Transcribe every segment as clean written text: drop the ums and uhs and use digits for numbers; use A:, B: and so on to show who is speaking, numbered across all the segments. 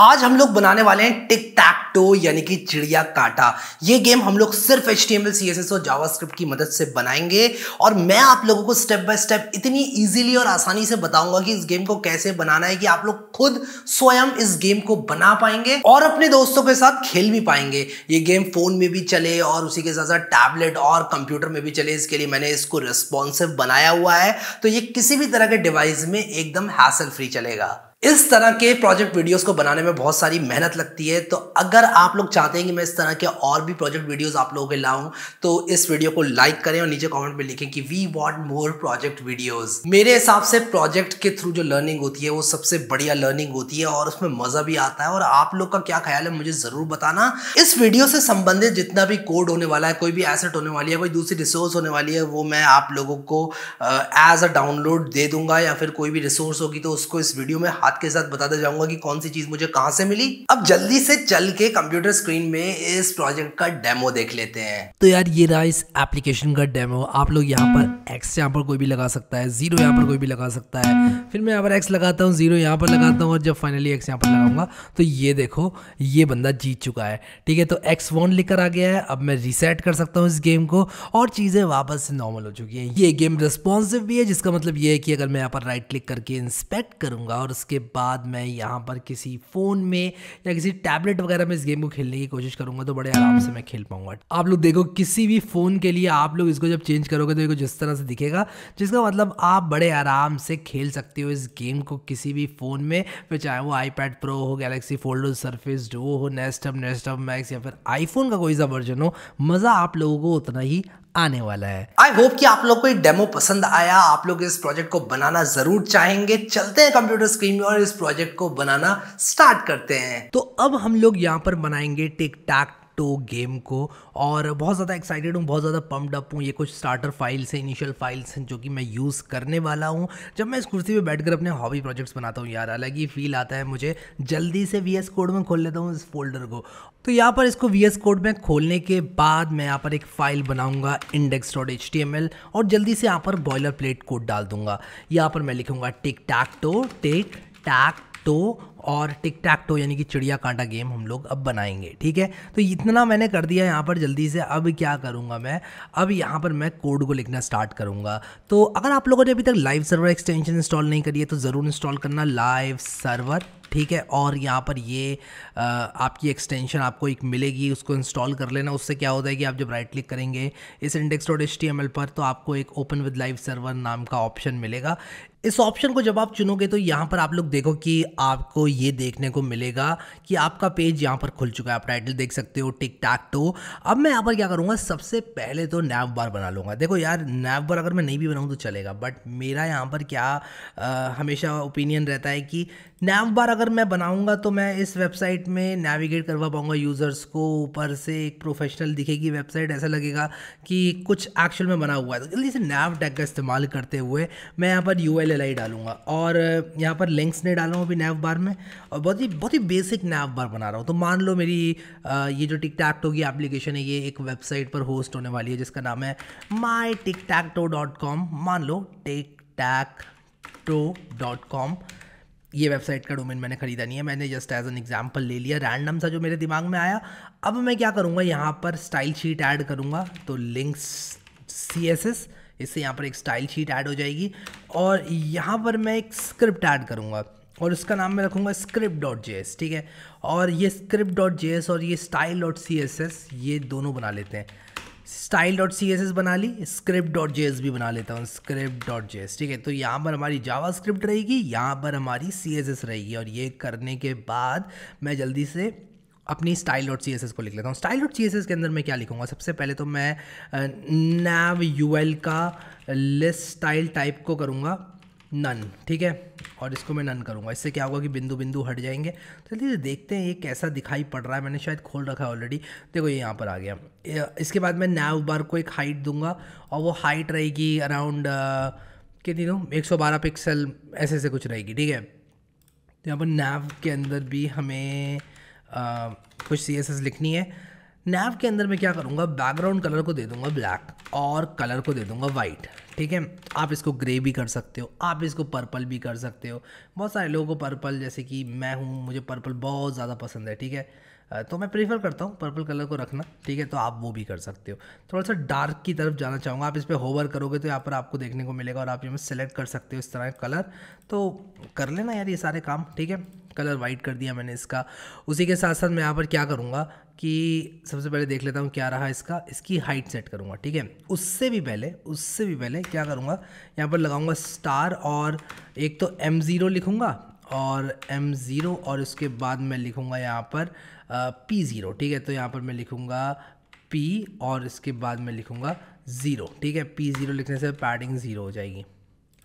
A: आज हम लोग बनाने वाले हैं टिक टैक टो यानी कि चिड़िया काटा। ये गेम हम लोग सिर्फ HTML, CSS और जावास्क्रिप्ट की मदद से बनाएंगे और मैं आप लोगों को स्टेप बाय स्टेप इतनी इजीली और आसानी से बताऊंगा कि इस गेम को कैसे बनाना है कि आप लोग खुद स्वयं इस गेम को बना पाएंगे और अपने दोस्तों के साथ खेल भी पाएंगे। ये गेम फोन में भी चले और उसी के साथ साथ टैबलेट और कंप्यूटर में भी चले। इसके लिए मैंने इसको रिस्पॉन्सिव बनाया हुआ है, तो ये किसी भी तरह के डिवाइस में एकदम हैसल फ्री चलेगा। इस तरह के प्रोजेक्ट वीडियोस को बनाने में बहुत सारी मेहनत लगती है, तो अगर आप लोग चाहते हैं कि मैं इस तरह के और भी प्रोजेक्ट वीडियोस आप लोगों के लाऊं तो इस वीडियो को लाइक करें और नीचे कमेंट में लिखें कि we want more project videos. मेरे हिसाब से प्रोजेक्ट के थ्रू जो लर्निंग होती है वो सबसे बढ़िया लर्निंग होती है और उसमें मजा भी आता है। और आप लोग का क्या ख्याल है मुझे जरूर बताना। इस वीडियो से संबंधित जितना भी कोड होने वाला है, कोई भी एसेट होने वाली है, कोई दूसरी रिसोर्स होने वाली है, वो मैं आप लोगों को एज अ डाउनलोड दे दूंगा या फिर कोई भी रिसोर्स होगी तो उसको इस वीडियो में हाथ के साथ बताते जाऊंगा कि कौन सी चीज मुझे कहां से मिली। अब जल्दी से चल के कंप्यूटर स्क्रीन में इस प्रोजेक्ट का डेमो देख लेते हैं।
B: तो यार ये रहा इस एप्लीकेशन का डेमो। आप लोग यहाँ पर एक्स यहाँ पर कोई भी लगा सकता है, 0 यहाँ पर कोई भी लगा सकता है, फिर मैं यहाँ पर एक्स लगाता हूँ, 0 यहाँ पर लगाता हूँ और जब फाइनली एक्स यहाँ पर लगाऊंगा तो ये देखो ये बंदा जीत चुका है। ठीक है, तो x1 लिखकर आ गया है। अब मैं रीसेट कर सकता हूँ इस गेम को और चीज़ें वापस से नॉर्मल हो चुकी हैं। ये गेम रिस्पॉन्सिव भी है, जिसका मतलब ये है कि अगर मैं यहाँ पर राइट क्लिक करके इंस्पेक्ट करूंगा और उसके बाद मैं यहाँ पर किसी फ़ोन में या किसी टैबलेट वगैरह में इस गेम को खेलने की कोशिश करूंगा तो बड़े आराम से मैं खेल पाऊंगा। आप लोग देखो किसी भी फ़ोन के लिए आप लोग इसको जब चेंज करोगे तो ये कुछ इस तरह से दिखेगा, जिसका मतलब आप बड़े आराम से खेल सकते हो इस गेम को किसी भी फ़ोन में, फिर चाहे वो iPad Pro हो, गैलेक्सी फोल्ड हो, सर्फेस डुओ हो, नेस्ट हब मैक्स या फिर आईफोन का कोई सा वर्जन हो। मज़ा आप लोगों को उतना ही आने वाला है।
A: आई होप कि आप लोग को ये डेमो पसंद आया, आप लोग इस प्रोजेक्ट को बनाना जरूर चाहेंगे। चलते हैं कंप्यूटर स्क्रीन में और इस प्रोजेक्ट को बनाना स्टार्ट करते हैं।
B: तो अब हम लोग यहाँ पर बनाएंगे टिक टैक टो गेम को और बहुत ज़्यादा एक्साइटेड हूँ, बहुत ज़्यादा पम्प्ड अप हूँ। ये कुछ स्टार्टर फाइल्स हैं, इनिशियल फाइल्स हैं जो कि मैं यूज़ करने वाला हूँ। जब मैं इस कुर्सी पे बैठकर अपने हॉबी प्रोजेक्ट्स बनाता हूँ यार, अलग ही फील आता है मुझे। जल्दी से VS कोड में खोल लेता हूँ इस फोल्डर को। तो यहाँ पर इसको VS कोड में खोलने के बाद मैं यहाँ पर एक फ़ाइल बनाऊँगा index.html और जल्दी से यहाँ पर बॉयलर प्लेट कोड डाल दूँगा। यहाँ पर मैं लिखूँगा टिक टैक टो और टिक टैक टो यानी कि चिड़िया कांटा गेम हम लोग अब बनाएंगे। ठीक है, तो इतना मैंने कर दिया यहाँ पर जल्दी से। अब क्या करूँगा मैं, अब यहाँ पर मैं कोड को लिखना स्टार्ट करूँगा। तो अगर आप लोगों ने अभी तक लाइव सर्वर एक्सटेंशन इंस्टॉल नहीं करी है तो ज़रूर इंस्टॉल करना लाइव सर्वर। ठीक है, और यहाँ पर ये आपकी एक्सटेंशन आपको एक मिलेगी, उसको इंस्टॉल कर लेना। उससे क्या होता है कि आप जब राइट क्लिक करेंगे इस index.html पर तो आपको एक ओपन विद लाइव सर्वर नाम का ऑप्शन मिलेगा। इस ऑप्शन को जब आप चुनोगे तो यहाँ पर आप लोग देखो कि आपको ये देखने को मिलेगा कि आपका पेज यहाँ पर खुल चुका है। आप टाइटल देख सकते हो टिक टैक टो। अब मैं यहाँ पर क्या करूँगा, सबसे पहले तो नैव बार बना लूँगा। देखो यार, नैव बार अगर मैं नहीं भी बनाऊँ तो चलेगा, बट मेरा यहाँ पर क्या हमेशा ओपिनियन रहता है कि नैव बार अगर मैं बनाऊंगा तो मैं इस वेबसाइट में नेविगेट करवा पाऊंगा यूज़र्स को। ऊपर से एक प्रोफेशनल दिखेगी वेबसाइट, ऐसा लगेगा कि कुछ एक्चुअल में बना हुआ है। तो जल्दी से नैव टैग का इस्तेमाल करते हुए मैं यहाँ पर ULLI डालूंगा और यहाँ पर लिंक्स नहीं डालूंगा अभी नैव बार में, और बहुत ही बेसिक नैव बार बना रहा हूँ। तो मान लो मेरी ये जो टिक टैक टो की एप्लीकेशन है ये एक वेबसाइट पर होस्ट होने वाली है जिसका नाम है mytiktakto.com। मान लो tiktakto.com ये वेबसाइट का डोमेन मैंने खरीदा नहीं है, मैंने जस्ट एज एन एग्जांपल ले लिया, रैंडम सा जो मेरे दिमाग में आया। अब मैं क्या करूँगा, यहाँ पर स्टाइल शीट ऐड करूँगा। तो लिंक्स CSS, इससे यहाँ पर एक स्टाइल शीट ऐड हो जाएगी और यहाँ पर मैं एक स्क्रिप्ट ऐड करूँगा और उसका नाम मैं रखूँगा script.js। ठीक है, और ये script.js और ये style.css ये दोनों बना लेते हैं। style.css बना ली, script.js भी बना लेता हूँ, script.js। ठीक है, तो यहाँ पर हमारी जावास्क्रिप्ट रहेगी, यहाँ पर हमारी CSS रहेगी और ये करने के बाद मैं जल्दी से अपनी style.css को लिख लेता हूँ। style.css के अंदर मैं क्या लिखूँगा, सबसे पहले तो मैं nav ul का लिस्ट स्टाइल टाइप को करूँगा नन। ठीक है, और इसको मैं नन करूँगा। इससे क्या होगा कि बिंदु बिंदु हट जाएंगे। तो जल्दी से देखते हैं ये कैसा दिखाई पड़ रहा है। मैंने शायद खोल रखा है ऑलरेडी, देखो ये यहाँ पर आ गया। इसके बाद मैं नैव बार को एक हाइट दूंगा और वो हाइट रहेगी अराउंड कितनी दूँ, 112 पिक्सल ऐसे कुछ रहेगी। ठीक है, तो यहाँ पर नैव के अंदर भी हमें कुछ CSS लिखनी है। नैव के अंदर मैं क्या करूँगा, बैकग्राउंड कलर को दे दूँगा ब्लैक और कलर को दे दूँगा वाइट। ठीक है। आप इसको ग्रे भी कर सकते हो, आप इसको पर्पल भी कर सकते हो। बहुत सारे लोगों को पर्पल, जैसे कि मैं हूँ, मुझे पर्पल बहुत ज़्यादा पसंद है, ठीक है। तो मैं प्रीफर करता हूँ पर्पल कलर को रखना, ठीक है। तो आप वो भी कर सकते हो। थोड़ा सा डार्क की तरफ जाना चाहूँगा, आप इस पर होवर करोगे तो यहाँ पर आपको देखने को मिलेगा और आप यहाँ सेलेक्ट कर सकते हो इस तरह का कलर। तो कर लेना यार ये सारे काम, ठीक है। कलर वाइट कर दिया मैंने इसका। उसी के साथ साथ मैं यहाँ पर क्या करूँगा कि सबसे पहले देख लेता हूँ क्या रहा इसकी हाइट सेट करूँगा, ठीक है। उससे भी पहले क्या करूँगा, यहाँ पर लगाऊँगा स्टार और एक तो M0 लिखूँगा और M0 और उसके बाद मैं लिखूँगा यहाँ पर P0, ठीक है। तो यहाँ पर मैं लिखूँगा P और इसके बाद मैं लिखूँगा 0, ठीक है। P0 लिखने से पैडिंग 0 हो जाएगी।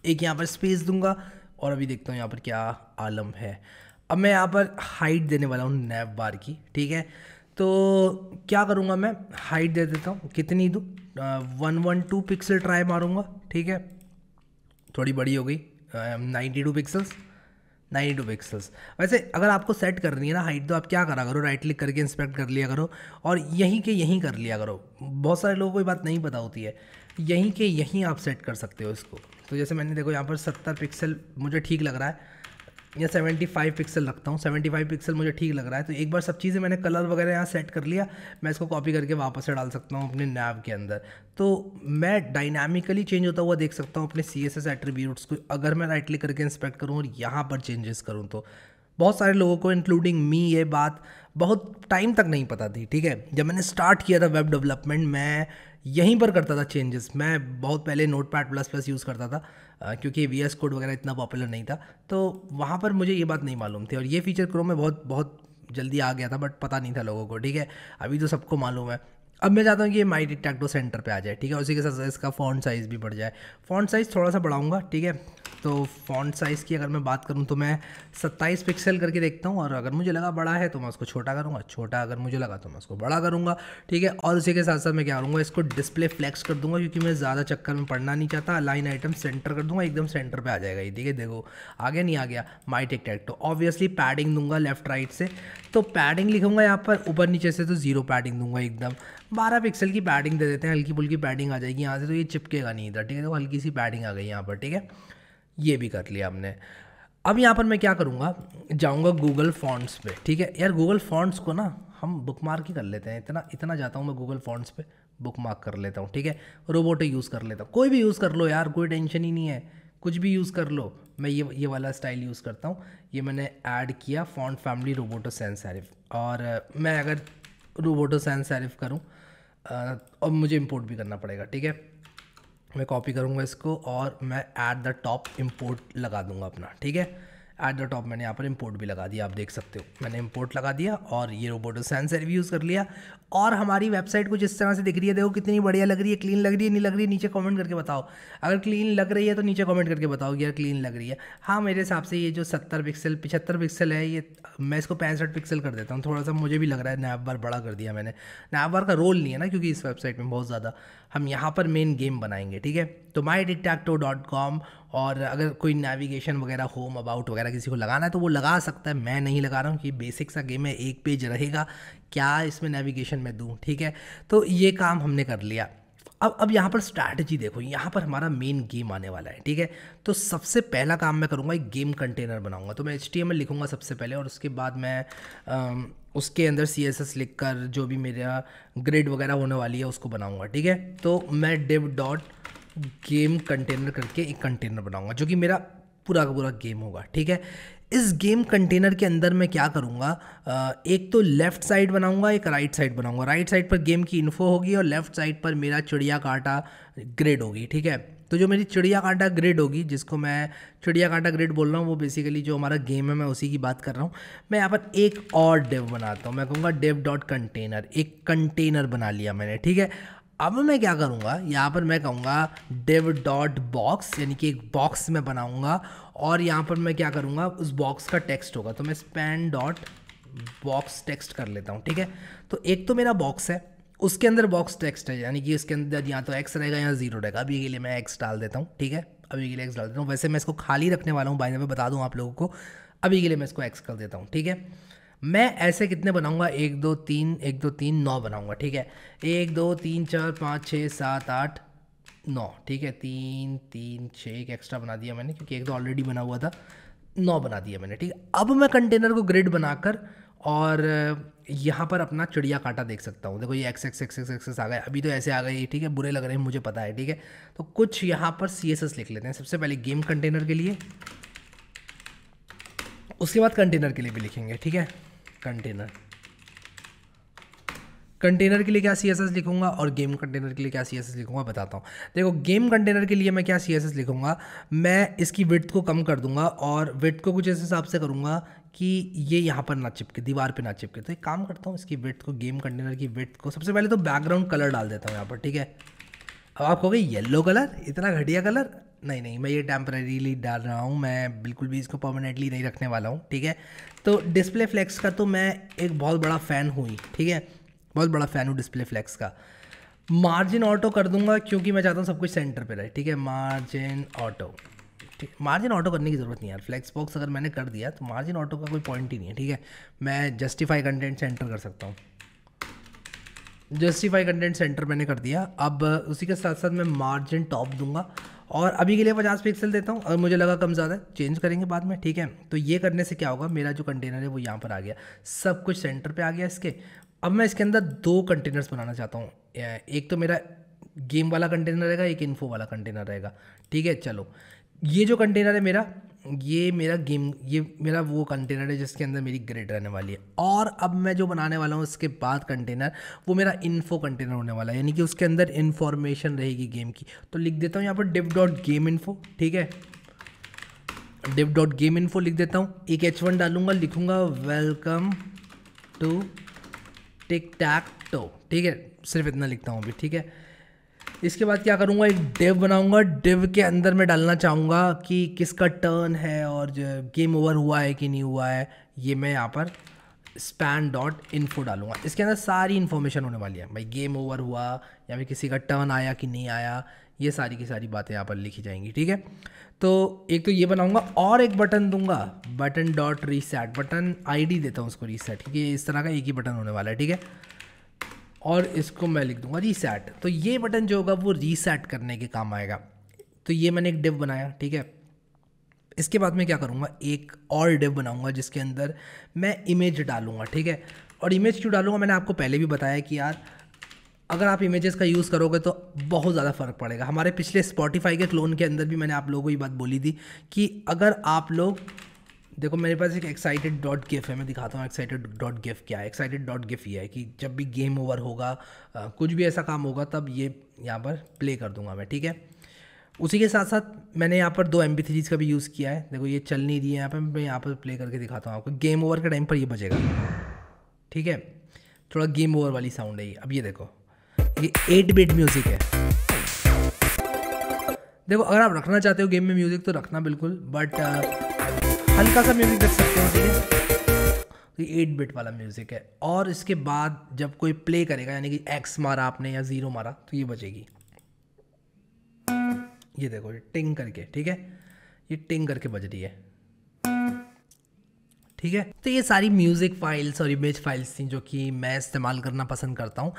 B: एक यहाँ पर स्पेस दूंगा और अभी देखता हूँ यहाँ पर क्या आलम है। अब मैं यहाँ पर हाइट देने वाला हूँ नैव बार की, ठीक है। तो क्या करूँगा, मैं हाइट दे देता हूँ, कितनी दूँ, 112 पिक्सल ट्राई मारूँगा, ठीक है। थोड़ी बड़ी हो गई, 92 पिक्सल्स। वैसे अगर आपको सेट करनी है ना हाइट, तो आप क्या करा करो, राइट क्लिक करके इंस्पेक्ट कर लिया करो और यहीं कर लिया करो। बहुत सारे लोगों को ये बात नहीं पता होती है, यहीं आप सेट कर सकते हो इसको। तो जैसे मैंने देखो यहाँ पर 70 पिक्सल मुझे ठीक लग रहा है, या 75 पिक्सल रखता हूँ, 75 पिक्सल मुझे ठीक लग रहा है। तो एक बार सब चीज़ें मैंने कलर वगैरह यहाँ सेट कर लिया, मैं इसको कॉपी करके वापस से डाल सकता हूँ अपने नैव के अंदर। तो मैं डायनामिकली चेंज होता हुआ देख सकता हूँ अपने CSS एट्रीब्यूट्स को, अगर मैं राइट क्लिक करके इंस्पेक्ट करूँ और यहाँ पर चेंजेस करूँ। तो बहुत सारे लोगों को इंक्लूडिंग मी ये बात बहुत टाइम तक नहीं पता थी, ठीक है। जब मैंने स्टार्ट किया था वेब डेवलपमेंट, मैं यहीं पर करता था चेंजेस। मैं बहुत पहले Notepad++ यूज़ करता था, क्योंकि VS कोड वगैरह इतना पॉपुलर नहीं था, तो वहाँ पर मुझे ये बात नहीं मालूम थी। और ये फीचर क्रोम में बहुत जल्दी आ गया था, बट पता नहीं था लोगों को, ठीक है। अभी तो सबको मालूम है। अब मैं चाहता हूँ कि ये माई टिक टैक टो सेंटर पे आ जाए, ठीक है। उसी के साथ इसका फ़ॉन्ट साइज़ भी बढ़ जाए। फ़ॉन्ट साइज़ थोड़ा सा बढ़ाऊँगा, ठीक है। तो फ़ॉन्ट साइज़ की अगर मैं बात करूँ तो मैं 27 पिक्सल करके देखता हूँ, और अगर मुझे लगा बड़ा है तो मैं उसको छोटा करूँगा, छोटा अगर मुझे लगा तो मैं उसको बड़ा करूँगा, ठीक है। और उसी के साथ साथ मैं क्या करूँगा, इसको डिस्प्ले फ्लेक्स कर दूँगा, क्योंकि मैं ज़्यादा चक्कर में पढ़ना नहीं चाहता। लाइन आइटम सेंटर कर दूँगा, एकदम सेंटर पर आ जाएगा ये, ठीक है। देखो आ गया, नहीं आ गया माई टिक टैक टो। ऑब्वियसली पैडिंग दूंगा लेफ्ट राइट से, तो पैडिंग लिखूँगा यहाँ पर ऊपर नीचे से, तो 0 पैडिंग दूंगा, एकदम 12 पिक्सल की पैडिंग दे देते हैं, हल्की फुल्की पैडिंग आ जाएगी यहाँ से, तो ये चिपकेगा नहीं इधर, ठीक है। तो हल्की सी पैडिंग आ गई यहाँ पर, ठीक है। ये भी कर लिया हमने। अब यहाँ पर मैं क्या करूँगा, जाऊँगा गूगल फॉन्ट्स पे, ठीक है। यार गूगल फॉन्ट्स को ना हम बुकमार्क ही कर लेते हैं, इतना जाता हूँ मैं गूगल फॉन्ट्स पे, बुकमार्क कर लेता हूँ, ठीक है। रोबोटो यूज़ कर लेता हूँ, कोई भी यूज़ कर लो यार, कोई टेंशन ही नहीं है, कुछ भी यूज़ कर लो। मैं ये वाला स्टाइल यूज़ करता हूँ। ये मैंने ऐड किया font family Roboto sans serif, और मैं अगर रोबोटो सैंस सेरिफ करूँ और मुझे इंपोर्ट भी करना पड़ेगा, ठीक है। मैं कॉपी करूँगा इसको और मैं ऐट द टॉप इंपोर्ट लगा दूंगा अपना, ठीक है। ऐट द टॉप मैंने यहाँ पर इंपोर्ट भी लगा दिया, आप देख सकते हो मैंने इंपोर्ट लगा दिया और ये रोबोटो सैंस सेरिफ यूज़ कर लिया। और हमारी वेबसाइट कुछ इस तरह से दिख रही है, देखो कितनी बढ़िया लग रही है। क्लीन लग रही है, नहीं लग रही है, नीचे कमेंट करके बताओ। अगर क्लीन लग रही है तो नीचे कमेंट करके बताओ कि यार क्लीन लग रही है। हाँ मेरे हिसाब से ये जो 70 पिक्सल 75 पिक्सल है, ये मैं इसको 65 पिक्सल कर देता हूँ। थोड़ा सा मुझे भी लग रहा है नैव बार बड़ा कर दिया मैंने। नैव बार का रोल नहीं है ना, क्योंकि इस वेबसाइट में बहुत ज़्यादा हम यहाँ पर मेन गेम बनाएंगे, ठीक है। तो mytictacto.com, और अगर कोई नेविगेशन वगैरह, होम अबाउट वगैरह किसी को लगाना है तो वो लगा सकता है, मैं नहीं लगा रहा हूँ कि बेसिक सा गेम है, एक पेज रहेगा, क्या इसमें नेविगेशन में दूँ, ठीक है। तो ये काम हमने कर लिया। अब यहाँ पर स्ट्रैटेजी देखो, यहाँ पर हमारा मेन गेम आने वाला है, ठीक है। तो सबसे पहला काम मैं करूँगा, एक गेम कंटेनर बनाऊँगा। तो मैं HTML लिखूँगा सबसे पहले, और उसके बाद मैं उसके अंदर CSS लिख कर जो भी मेरा ग्रिड वगैरह होने वाली है उसको बनाऊँगा, ठीक है। तो मैं div.game कंटेनर करके एक कंटेनर बनाऊँगा, जो कि मेरा पूरा का पूरा गेम होगा, ठीक है। इस गेम कंटेनर के अंदर मैं क्या करूँगा, एक तो लेफ़्ट साइड बनाऊँगा, एक राइट साइड बनाऊँगा। राइट साइड पर गेम की इन्फो होगी और लेफ़्ट साइड पर मेरा चिड़िया कांटा ग्रिड होगी, ठीक है। तो जो मेरी चिड़िया कांटा ग्रिड होगी, जिसको मैं चिड़िया कांटा ग्रिड बोल रहा हूँ, वो बेसिकली जो हमारा गेम है मैं उसी की बात कर रहा हूँ। मैं यहाँ पर एक और डिव बनाता हूँ, मैं कहूँगा div.container, एक कंटेनर बना लिया मैंने, ठीक है। अब मैं क्या करूँगा, यहाँ पर मैं कहूँगा div.box, यानी कि एक बॉक्स मैं बनाऊँगा, और यहाँ पर मैं क्या करूँगा, उस बॉक्स का टेक्स्ट होगा, तो मैं span.box टेक्स्ट कर लेता हूँ, ठीक है। तो एक तो मेरा बॉक्स है, उसके अंदर बॉक्स टेक्स्ट है, यानी कि इसके अंदर या तो x रहेगा या 0 रहेगा। अभी के लिए मैं x डाल देता हूँ, ठीक है। अभी के लिए x डाल देता हूँ, वैसे मैं इसको खाली रखने वाला हूँ, बाय द वे बता दूँ आप लोगों को। अभी के लिए मैं इसको x कर देता हूँ, ठीक है। मैं ऐसे कितने बनाऊंगा, 1 2 3 9 बनाऊंगा, ठीक है। 1 2 3 4 5 6 7 8 9, ठीक है, 3 3 6 एक एक्स्ट्रा बना दिया मैंने क्योंकि एक तो ऑलरेडी बना हुआ था, 9 बना दिया मैंने, ठीक है। अब मैं कंटेनर को ग्रिड बनाकर और यहाँ पर अपना चिड़िया कांटा देख सकता हूँ। देखो ये X X X X X आ गए, अभी तो ऐसे आ गए, ठीक है, बुरे लग रहे हैं मुझे पता है, ठीक है। तो कुछ यहाँ पर CSS लिख लेते हैं सबसे पहले गेम कंटेनर के लिए, उसके बाद कंटेनर के लिए भी लिखेंगे, ठीक है। कंटेनर के लिए क्या CSS लिखूंगा और गेम कंटेनर के लिए क्या CSS लिखूंगा बताता हूँ। देखो गेम कंटेनर के लिए मैं क्या CSS लिखूंगा, मैं इसकी विड्थ को कम कर दूंगा और विड्थ को कुछ इस हिसाब से करूंगा कि ये यहाँ पर ना चिपके, दीवार पे ना चिपके। तो एक काम करता हूँ, इसकी विड्थ को, गेम कंटेनर की विड्थ को सबसे पहले तो बैकग्राउंड कलर डाल देता हूँ यहाँ पर, ठीक है। अब आप कहोगे येलो कलर, इतना घटिया कलर, नहीं मैं ये टेम्परेरीली डाल रहा हूँ, मैं बिल्कुल भी इसको परमानेंटली नहीं रखने वाला हूँ, ठीक है। तो डिस्प्ले फ्लेक्स का तो मैं एक बहुत बड़ा फ़ैन हुई, ठीक है, बहुत बड़ा फ़ैन हूँ डिस्प्ले फ्लेक्स का। मार्जिन ऑटो कर दूंगा क्योंकि मैं चाहता हूँ सब कुछ सेंटर पे रहे, ठीक है। मार्जिन ऑटो, ठीक, मार्जिन ऑटो करने की ज़रूरत नहीं यार, फ्लेक्स बॉक्स अगर मैंने कर दिया तो मार्जिन ऑटो का कोई पॉइंट ही नहीं है, ठीक है। मैं जस्टिफाई कंटेंट सेंटर कर सकता हूँ, जस्टिफाई कंटेंट सेंटर मैंने कर दिया। अब उसी के साथ साथ मैं मार्जिन टॉप दूंगा और अभी के लिए 50 पिक्सल देता हूँ, अगर मुझे लगा कम ज़्यादा चेंज करेंगे बाद में, ठीक है। तो ये करने से क्या होगा, मेरा जो कंटेनर है वो यहाँ पर आ गया, सब कुछ सेंटर पे आ गया इसके। अब मैं इसके अंदर 2 कंटेनर्स बनाना चाहता हूँ, एक तो मेरा गेम वाला कंटेनर रहेगा, एक इन्फो वाला कंटेनर रहेगा, ठीक है। चलो ये जो कंटेनर है मेरा, ये मेरा गेम, ये मेरा वो कंटेनर है जिसके अंदर मेरी ग्रिड रहने वाली है। और अब मैं जो बनाने वाला हूँ इसके बाद कंटेनर, वो मेरा इन्फो कंटेनर होने वाला है, यानी कि उसके अंदर इन्फॉर्मेशन रहेगी गेम की। तो लिख देता हूँ यहाँ पर div.gameinfo, ठीक है, div.gameinfo लिख देता हूँ। एक h1 डालूंगा, लिखूंगा welcome to tic tac toe, ठीक है, सिर्फ इतना लिखता हूँ अभी, ठीक है। इसके बाद क्या करूँगा, एक डिव बनाऊँगा, डिव के अंदर मैं डालना चाहूँगा कि किसका टर्न है और गेम ओवर हुआ है कि नहीं हुआ है, ये मैं यहाँ पर span.info डालूंगा। इसके अंदर सारी इन्फॉर्मेशन होने वाली है, भाई गेम ओवर हुआ या फिर किसी का टर्न आया कि नहीं आया, ये सारी की सारी बातें यहाँ पर लिखी जाएंगी, ठीक है। तो एक तो ये बनाऊंगा और एक बटन दूंगा, button.reset, बटन ID देता हूँ उसको रीसेट, क्योंकि इस तरह का एक ही बटन होने वाला है, ठीक है। और इसको मैं लिख दूंगा रीसेट। तो ये बटन जो होगा वो रीसेट करने के काम आएगा। तो ये मैंने एक डिव बनाया, ठीक है। इसके बाद मैं क्या करूँगा, एक और डिव बनाऊँगा जिसके अंदर मैं इमेज डालूँगा, ठीक है। और इमेज क्यों डालूँगा, मैंने आपको पहले भी बताया कि यार अगर आप इमेजेस का यूज़ करोगे तो बहुत ज़्यादा फ़र्क पड़ेगा। हमारे पिछले स्पॉटिफाई के क्लोन के अंदर भी मैंने आप लोगों को ये बात बोली थी कि अगर आप लोग देखो, मेरे पास एक excited.gif है, मैं दिखाता हूँ excited.gif क्या है। excited.gif ये है कि जब भी गेम ओवर होगा, कुछ भी ऐसा काम होगा, तब ये यहाँ पर प्ले कर दूंगा मैं, ठीक है। उसी के साथ साथ मैंने यहाँ पर 2 MP3s का भी यूज़ किया है। देखो ये चल नहीं रही है यहाँ पर, मैं यहाँ पर प्ले करके दिखाता हूँ आपको। गेम ओवर के टाइम पर ये बजेगा, ठीक है, थोड़ा गेम ओवर वाली साउंड है ये। अब ये देखो, ये 8 बिट म्यूज़िक है। देखो अगर आप रखना चाहते हो गेम में म्यूज़िक तो रखना बिल्कुल, बट हल्का सा म्यूज़िक रख सकते हो, ठीक है। तो ये 8 बिट वाला म्यूज़िक है। और इसके बाद जब कोई प्ले करेगा, यानी कि X मारा आपने या 0 मारा, तो ये बजेगी, ये देखो ये टिंग करके, ठीक है, ये टिंग करके बज रही है, ठीक है। तो ये सारी म्यूज़िक फाइल्स और इमेज फाइल्स थी जो कि मैं इस्तेमाल करना पसंद करता हूँ।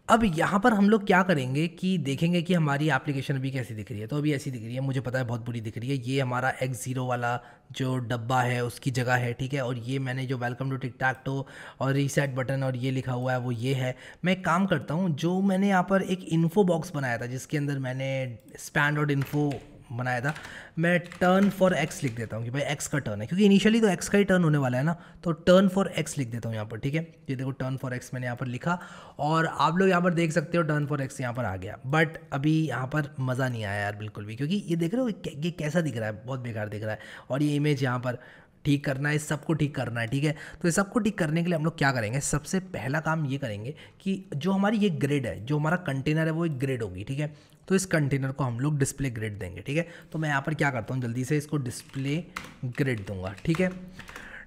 B: अब यहाँ पर हम लोग क्या करेंगे कि देखेंगे कि हमारी एप्लीकेशन अभी कैसी दिख रही है। तो अभी ऐसी दिख रही है, मुझे पता है बहुत बुरी दिख रही है। ये हमारा X0 वाला जो डब्बा है उसकी जगह है, ठीक है। और ये मैंने जो welcome to tic tac toe और रीसेट बटन और ये लिखा हुआ है वो ये है। मैं एक काम करता हूँ, जो मैंने यहाँ पर एक इन्फो बॉक्स बनाया था जिसके अंदर मैंने span.info बनाया था, मैं टर्न फॉर एक्स लिख देता हूँ कि भाई एक्स का टर्न है, क्योंकि इनिशियली तो एक्स का ही टर्न होने वाला है ना। तो टर्न फॉर एक्स लिख देता हूँ यहाँ पर, ठीक है। ये देखो टर्न फॉर एक्स मैंने यहाँ पर लिखा और आप लोग यहाँ पर देख सकते हो टर्न फॉर एक्स यहाँ पर आ गया। बट अभी यहाँ पर मज़ा नहीं आया यार बिल्कुल भी, क्योंकि ये देख रहे हो ये कैसा दिख रहा है, बहुत बेकार दिख रहा है। और ये इमेज यहाँ पर ठीक करना है, इस सबको ठीक करना है, ठीक है। तो इस सबको ठीक करने के लिए हम लोग क्या करेंगे, सबसे पहला काम ये करेंगे कि जो हमारी ये ग्रिड है, जो हमारा कंटेनर है वो एक ग्रिड होगी, ठीक है। तो इस कंटेनर को हम लोग डिस्प्ले ग्रिड देंगे, ठीक है। तो मैं यहाँ पर क्या करता हूँ, जल्दी से इसको डिस्प्ले ग्रिड दूंगा, ठीक है।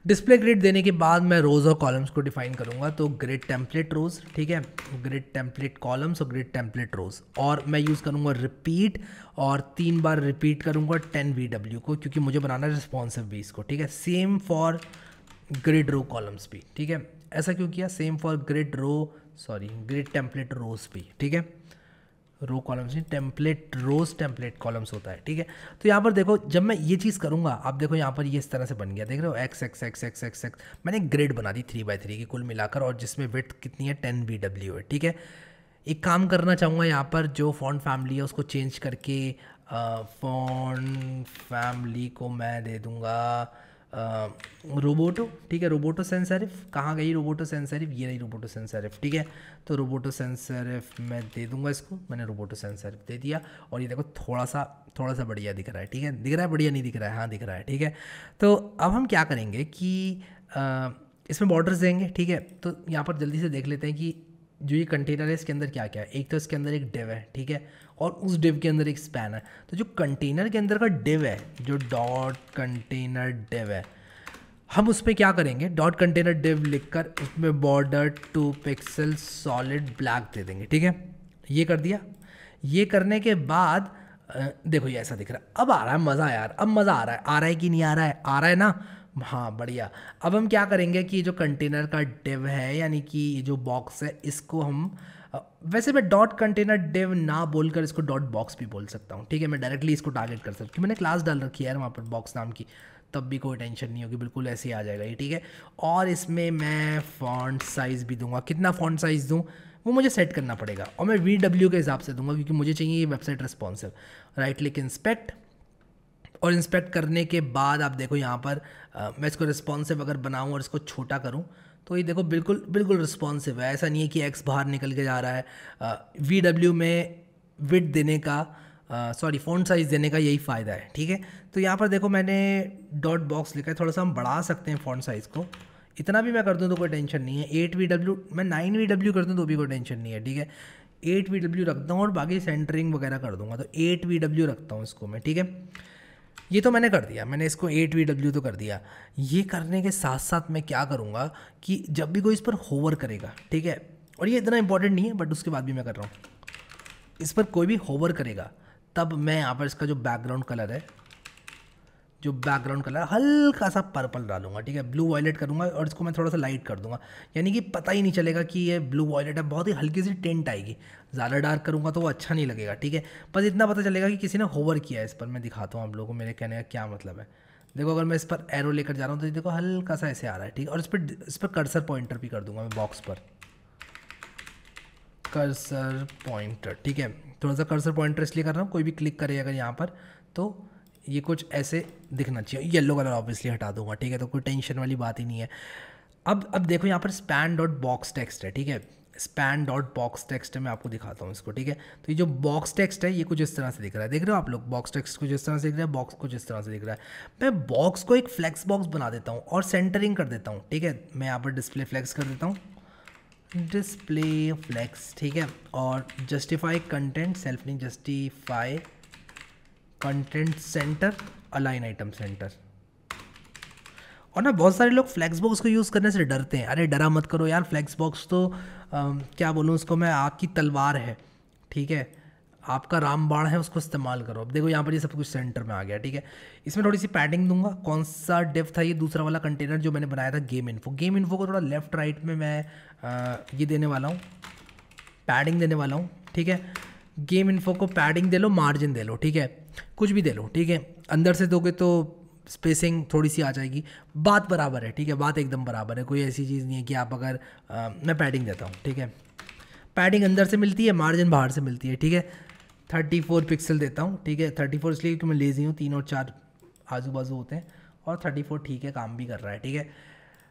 B: डिस्प्ले ग्रिड देने के बाद मैं रोज़ और कॉलम्स को डिफाइन करूँगा। तो ग्रिड टेम्पलेट रोज़, ठीक है, ग्रिड टेम्पलेट कॉलम्स और ग्रिड टेम्पलेट रोज़। और मैं यूज़ करूँगा रिपीट, और 3 बार रिपीट करूँगा 10 VW को, क्योंकि मुझे बनाना है रिस्पॉन्सिव भी इसको, ठीक है। Same for grid row columns भी, ठीक है। ऐसा क्यों किया, same for grid row, sorry grid template rows भी, ठीक है। रो कॉलम्स नहीं, टेम्पलेट रोज टेम्पलेट कॉलम्स होता है, ठीक है। तो यहाँ पर देखो जब मैं ये चीज़ करूँगा, आप देखो यहाँ पर ये इस तरह से बन गया, देख रहे हो x X X X X x. मैंने ग्रिड बना दी 3x3 की कुल मिलाकर, और जिसमें विड्थ कितनी है 10 VW है, ठीक है। एक काम करना चाहूँगा यहाँ पर, जो फॉन्ट फैमिली है उसको चेंज करके फॉन्ट फैमिली को मैं दे दूँगा रोबोटो, ठीक है। रोबोटो सेंस सेरिफ, कहाँ गई रोबोटो सेंस सेरिफ, ये रही रोबोटो सेंस सेरिफ, ठीक है। तो रोबोटो सेंस सेरिफ मैं दे दूंगा इसको, मैंने रोबोटो सेंस सेरिफ दे दिया। और ये देखो थोड़ा सा बढ़िया दिख रहा है, ठीक है। दिख रहा है, बढ़िया नहीं दिख रहा है, हाँ दिख रहा है, ठीक है। तो अब हम क्या करेंगे कि इसमें बॉर्डर्स देंगे, ठीक है। तो यहाँ पर जल्दी से देख लेते हैं कि जो ये कंटेनर है इसके अंदर क्या क्या है। एक तो इसके अंदर एक डिव है, ठीक है, और उस डिव के अंदर एक स्पैन है। तो जो कंटेनर के अंदर का डिव है, जो डॉट कंटेनर डिव है, हम उस पर क्या करेंगे, डॉट कंटेनर डिव लिखकर उसमें बॉर्डर 2 पिक्सल सॉलिड ब्लैक दे देंगे, ठीक है। ये कर दिया। ये करने के बाद देखो ये ऐसा दिख रहा है, अब आ रहा है मज़ा यार, अब मज़ा आ रहा है कि नहीं आ रहा है, आ रहा है ना, हाँ बढ़िया। अब हम क्या करेंगे कि जो कंटेनर का डिव है, यानी कि ये जो बॉक्स है, इसको हम वैसे मैं डॉट कंटेनर डिव ना बोलकर इसको डॉट बॉक्स भी बोल सकता हूँ, ठीक है। मैं डायरेक्टली इसको टारगेट कर सकता हूँ, मैंने क्लास डाल रखी है यार वहाँ पर बॉक्स नाम की, तब भी कोई टेंशन नहीं होगी, बिल्कुल ऐसे ही आ जाएगा ये, ठीक है। और इसमें मैं फॉन्ट साइज़ भी दूंगा, कितना फॉन्ट साइज़ दूँ वो मुझे सेट करना पड़ेगा, और मैं VW के हिसाब से दूंगा क्योंकि मुझे चाहिए ये website responsive. Right click inspect, और इंस्पेक्ट करने के बाद आप देखो यहाँ पर मैं इसको रिस्पॉन्सिव अगर बनाऊँ और इसको छोटा करूँ तो ये देखो बिल्कुल बिल्कुल रिस्पॉन्सिव है। ऐसा नहीं है कि एक्स बाहर निकल के जा रहा है। VW में विड्थ देने का फ़ॉन्ट साइज़ देने का यही फ़ायदा है, ठीक है। तो यहाँ पर देखो मैंने डॉट बॉक्स लिखा है, थोड़ा सा हम बढ़ा सकते हैं फ़ॉन्ट साइज़ को, इतना भी मैं कर दूँ तो कोई टेंशन नहीं है। 8 VW, मैं 9 VW कर दूँ तो भी कोई टेंशन नहीं है, ठीक है। 8 VW रखता हूँ और बाकी सेंटरिंग वगैरह कर दूँगा, तो 8 VW रखता हूँ इसको मैं, ठीक है। ये तो मैंने कर दिया, मैंने इसको 8 VW तो कर दिया। ये करने के साथ साथ मैं क्या करूँगा कि जब भी कोई इस पर होवर करेगा, ठीक है, और ये इतना इंपॉर्टेंट नहीं है बट उसके बाद भी मैं कर रहा हूँ, इस पर कोई भी होवर करेगा तब मैं यहाँ पर इसका जो बैकग्राउंड कलर है, जो बैकग्राउंड कलर हल्का सा पर्पल डालूंगा, ठीक है। ब्लू वॉयलेट करूँगा और इसको मैं थोड़ा सा लाइट कर दूंगा, यानी कि पता ही नहीं चलेगा कि ये ब्लू वॉयलेट है, बहुत ही हल्की सी टिंट आएगी। ज़्यादा डार्क करूँगा तो वो अच्छा नहीं लगेगा, ठीक है। बस इतना पता चलेगा कि किसी ने होवर किया है इस पर। मैं दिखाता हूँ आप लोगों को मेरे कहने का क्या मतलब है। देखो अगर मैं इस पर एरो लेकर जा रहा हूँ तो देखो हल्का सा ऐसे आ रहा है, ठीक है। और इस पर कर्सर पॉइंटर भी कर दूंगा मैं, बॉक्स पर कर्सर पॉइंटर, ठीक है। थोड़ा सा कर्सर पॉइंटर इसलिए कर रहा हूँ, कोई भी क्लिक करे अगर यहाँ पर तो ये कुछ ऐसे दिखना चाहिए। येलो कलर ऑब्वियसली हटा दूंगा, ठीक है, तो कोई टेंशन वाली बात ही नहीं है। अब देखो यहाँ पर स्पैन डॉट बॉक्स टेक्स्ट है, ठीक है। स्पैन डॉट बॉक्स टेक्स्ट है, मैं आपको दिखाता हूँ इसको, ठीक है। तो ये जो बॉक्स टेक्स्ट है ये कुछ इस तरह से दिख रहा है, देख रहे हो आप लोग, बॉक्स टेक्स्ट कुछ इस तरह से दिख रहा है, बॉक्स कुछ इस तरह से दिख रहा है। मैं बॉक्स को एक फ्लेक्स बॉक्स बना देता हूँ और सेंटरिंग कर देता हूँ, ठीक है। मैं यहाँ पर डिस्प्ले फ्लेक्स कर देता हूँ, डिस्प्ले फ्लेक्स, ठीक है। और जस्टिफाई कंटेंट, सेल्फ नहीं, justify content centre, align item centre. और ना बहुत सारे लोग फ्लेक्स बॉक्स को यूज़ करने से डरते हैं, अरे डरा मत करो यार, फ्लेक्स बॉक्स तो क्या बोलूँ उसको मैं, आपकी तलवार है, ठीक है, आपका रामबाण है, उसको इस्तेमाल करो। अब देखो यहाँ पर ये सब कुछ सेंटर में आ गया, ठीक है। इसमें थोड़ी सी पैडिंग दूंगा। कौन सा डिव था ये, दूसरा वाला कंटेनर जो मैंने बनाया था, गेम इन्फो। गेम इन्फो को थोड़ा लेफ्ट राइट में मैं ये देने वाला हूँ, पैडिंग देने वाला हूँ, ठीक है। गेम इन्फो को padding they low, margin they लो, ठीक है, कुछ भी दे लो, ठीक है। अंदर से दोगे तो स्पेसिंग थोड़ी सी आ जाएगी, बात बराबर है, ठीक है, बात एकदम बराबर है, कोई ऐसी चीज़ नहीं है कि आप अगर मैं पैडिंग देता हूँ, ठीक है। पैडिंग अंदर से मिलती है, मार्जिन बाहर से मिलती है, ठीक है। 34 पिक्सल देता हूँ, ठीक है। 34 इसलिए क्योंकि मैं लेज़ी हूँ, 3 और 4 आजू बाजू होते हैं, और 34 ठीक है, काम भी कर रहा है, ठीक है।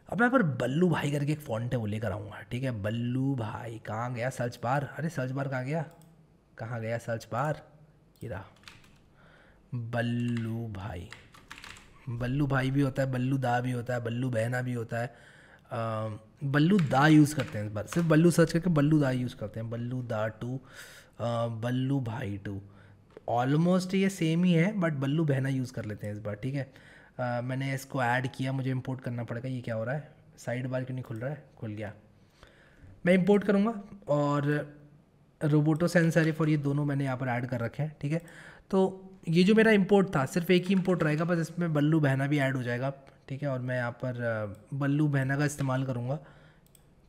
B: अब मैं पर बल्लू भाई करके एक फ़ॉन्ट है वो लेकर आऊँगा, ठीक है। बल्लू भाई कहाँ गया, सर्च बार, अरे सर्च बार कहाँ गया सर्च बार, ये रहा। बल्लू भाई भी होता है, बल्लू दा भी होता है, बल्लू बहना भी होता है। बल्लू दा यूज़ करते हैं इस बार, सिर्फ बल्लू सर्च करके बल्लू दा यूज़ करते हैं। बल्लू दा 2, बल्लू भाई 2, ऑलमोस्ट ये सेम ही है बट बल्लू बहना यूज़ कर लेते हैं इस बार, ठीक है। मैंने इसको ऐड किया, मुझे इंपोर्ट करना पड़ेगा। ये क्या हो रहा है, साइड बार क्यों नहीं खुल रहा है, खुल गया। मैं इंपोर्ट करूँगा, और रोबोटो सेंस सेरिफ और ये दोनों मैंने यहाँ पर ऐड कर रखे हैं, ठीक है। तो ये जो मेरा इंपोर्ट था सिर्फ एक ही इंपोर्ट रहेगा, बस इसमें बल्लू बहना भी ऐड हो जाएगा, ठीक है। और मैं यहाँ पर बल्लू बहना का इस्तेमाल करूँगा।